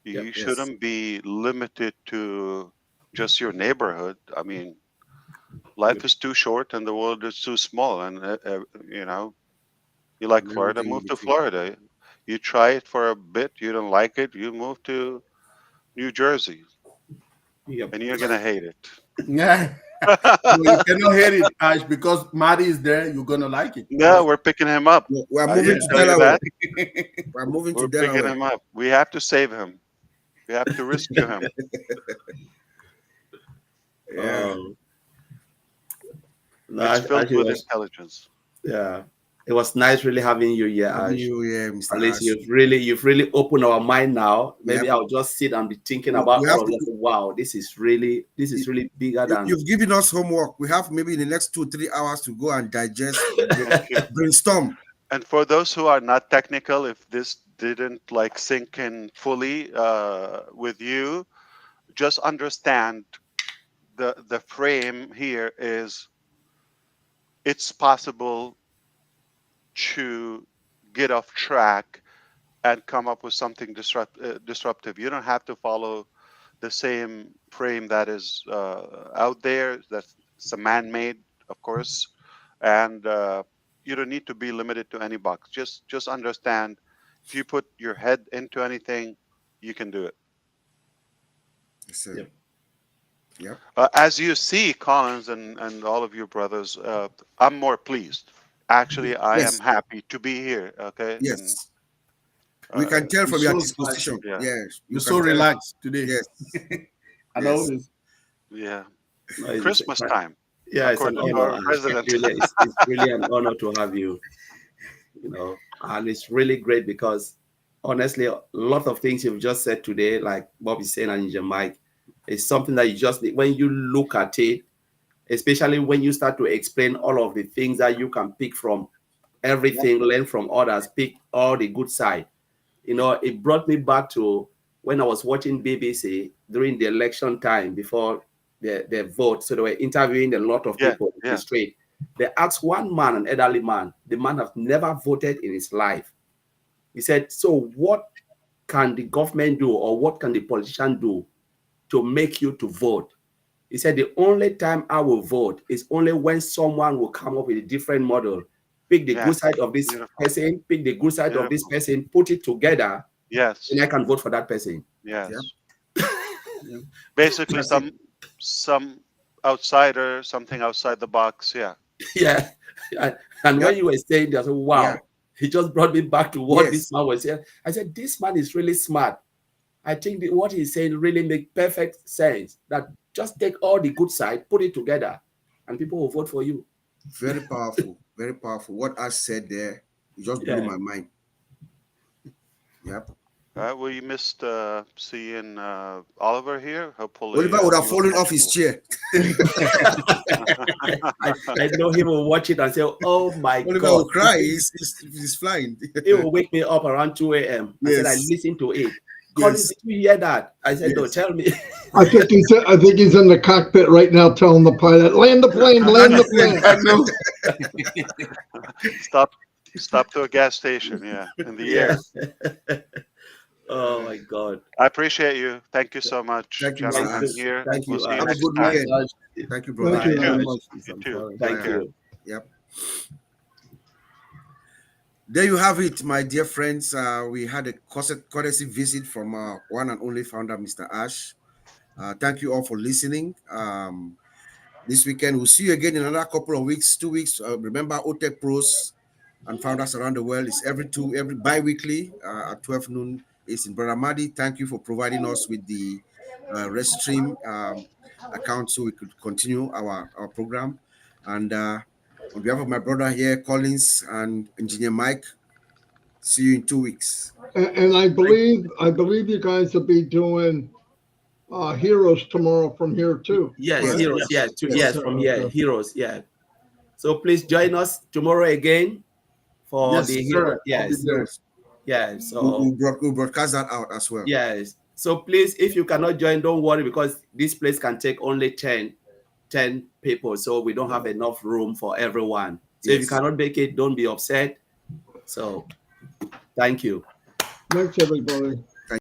Yep. You Yes, shouldn't be limited to just your neighborhood. I mean, life is too short and the world is too small. And you like and Florida, everything in move to between. Florida. You try it for a bit, you don't like it, you move to New Jersey, Yep. and you're gonna hate it. Yeah. No, you cannot hear it, Ash, because Marty is there. You're gonna like it. No, we're picking him up. We're I moving can to tell you Delaware. that. We're moving to We're picking Delaware. him up. We have to save him. We have to rescue him. Yeah, Oh, no, It's filled actually, with was intelligence. yeah. It was nice really having you here, having Ash. you here, Mr. At least Ash. you've really opened our mind now. Yep. Maybe I'll just sit and be thinking We about have all of to. this. Wow, this is really bigger than You've given us homework. We have maybe in the next 2 3 hours to go and digest, Okay. brainstorm. And for those who are not technical, if this didn't like sink in fully with you, just understand the frame here is it's possible to get off track and come up with something disruptive. You don't have to follow the same frame that is out there. That's it's a man-made, of course, and you don't need to be limited to any box. Just understand, if you put your head into anything, you can do it. Yes, sir. Yep. Yep. As you see, Collins and all of your brothers, I'm more pleased. Actually, I am Yes. happy to be here. Okay, and Yes. We can tell You're from your so disposition. yeah, Yes. You You're so can tell. relaxed today. Yes. I Yes. know. yeah. no, Christmas time, yeah, it's an according to honor, our Ash. president. It's really an honor to have you. And it's really great because honestly, a lot of things you've just said today, like Bob is saying and your mic, is something that you just need when you look at it, especially when you start to explain all of the things that you can pick from everything, learn from others, pick all the good side. It brought me back to when I was watching BBC during the election time before the vote. So they were interviewing a lot of Yeah, people in the yeah, street. They asked one man, an elderly man, the man has never voted in his life. He said, so what can the government do or what can the politician do to make you to vote? He said, the only time I will vote is only when someone will come up with a different model, pick the good yes. side of this Beautiful, person, pick the good side of this beautiful. person, put it together, Yes, and I can vote for that person. Yep. yes. Yeah. Basically, That's it. some outsider, something outside the box. Yeah, Yeah. And Yep. when you were saying that, I said, wow, Yeah. he just brought me back to what this Yes. man was saying. I said, this man is really smart. I think that what he's saying really makes perfect sense. That just take all the good side, put it together, and people will vote for you. Very powerful. Very powerful. What I said there, it just blew Yeah. my mind. Yep. We missed seeing Oliver here. Hopefully, Oliver would have he will fallen catch off his up. chair. I know he will watch it and say, "Oh my Oliver God!" will cry. He's flying. He will wake me up around 2 a.m. I said, "I Yes. listened to it." Collins, Yes. did you hear that? I said, "No, Yes. tell me." I think he's in the cockpit right now telling the pilot, land the plane, land the plane. I know. Stop to a gas station. Yeah, in the Yeah. air. Oh my God. I appreciate you. Thank you so much, Thank you, Mr. Thank gentlemen. you. Ash. Here, Thank we'll you. see you Have a next good time. weekend. Thank you, brother. Thank you You very too. much. You too. Thank Take care. you. Yep. There you have it, my dear friends. We had a courtesy visit from our one and only founder, Mr. Ash. Thank you all for listening. This weekend, we'll see you again in another couple of weeks, 2 weeks. Remember, Otech Pros and founders around the world is every bi-weekly at 12 noon. It's in Brother Madi. Thank you for providing us with the Restream account so we could continue our program. And on behalf of my brother here, Collins, and Engineer Mike, see you in 2 weeks. And I believe you guys will be doing heroes tomorrow from here too. Yes, Yes, Right? heroes. Yeah, yes, Okay, from here, okay. heroes. Yeah. So please join us tomorrow again for Yes, the hero. sir. I'll be Yes, there. yeah. So We'll broadcast that out as well. yes. So please, if you cannot join, don't worry, because this place can take only 10 people. So we don't have enough room for everyone. So if you Yes. cannot make it, don't be upset. So thank you. Thanks, everybody.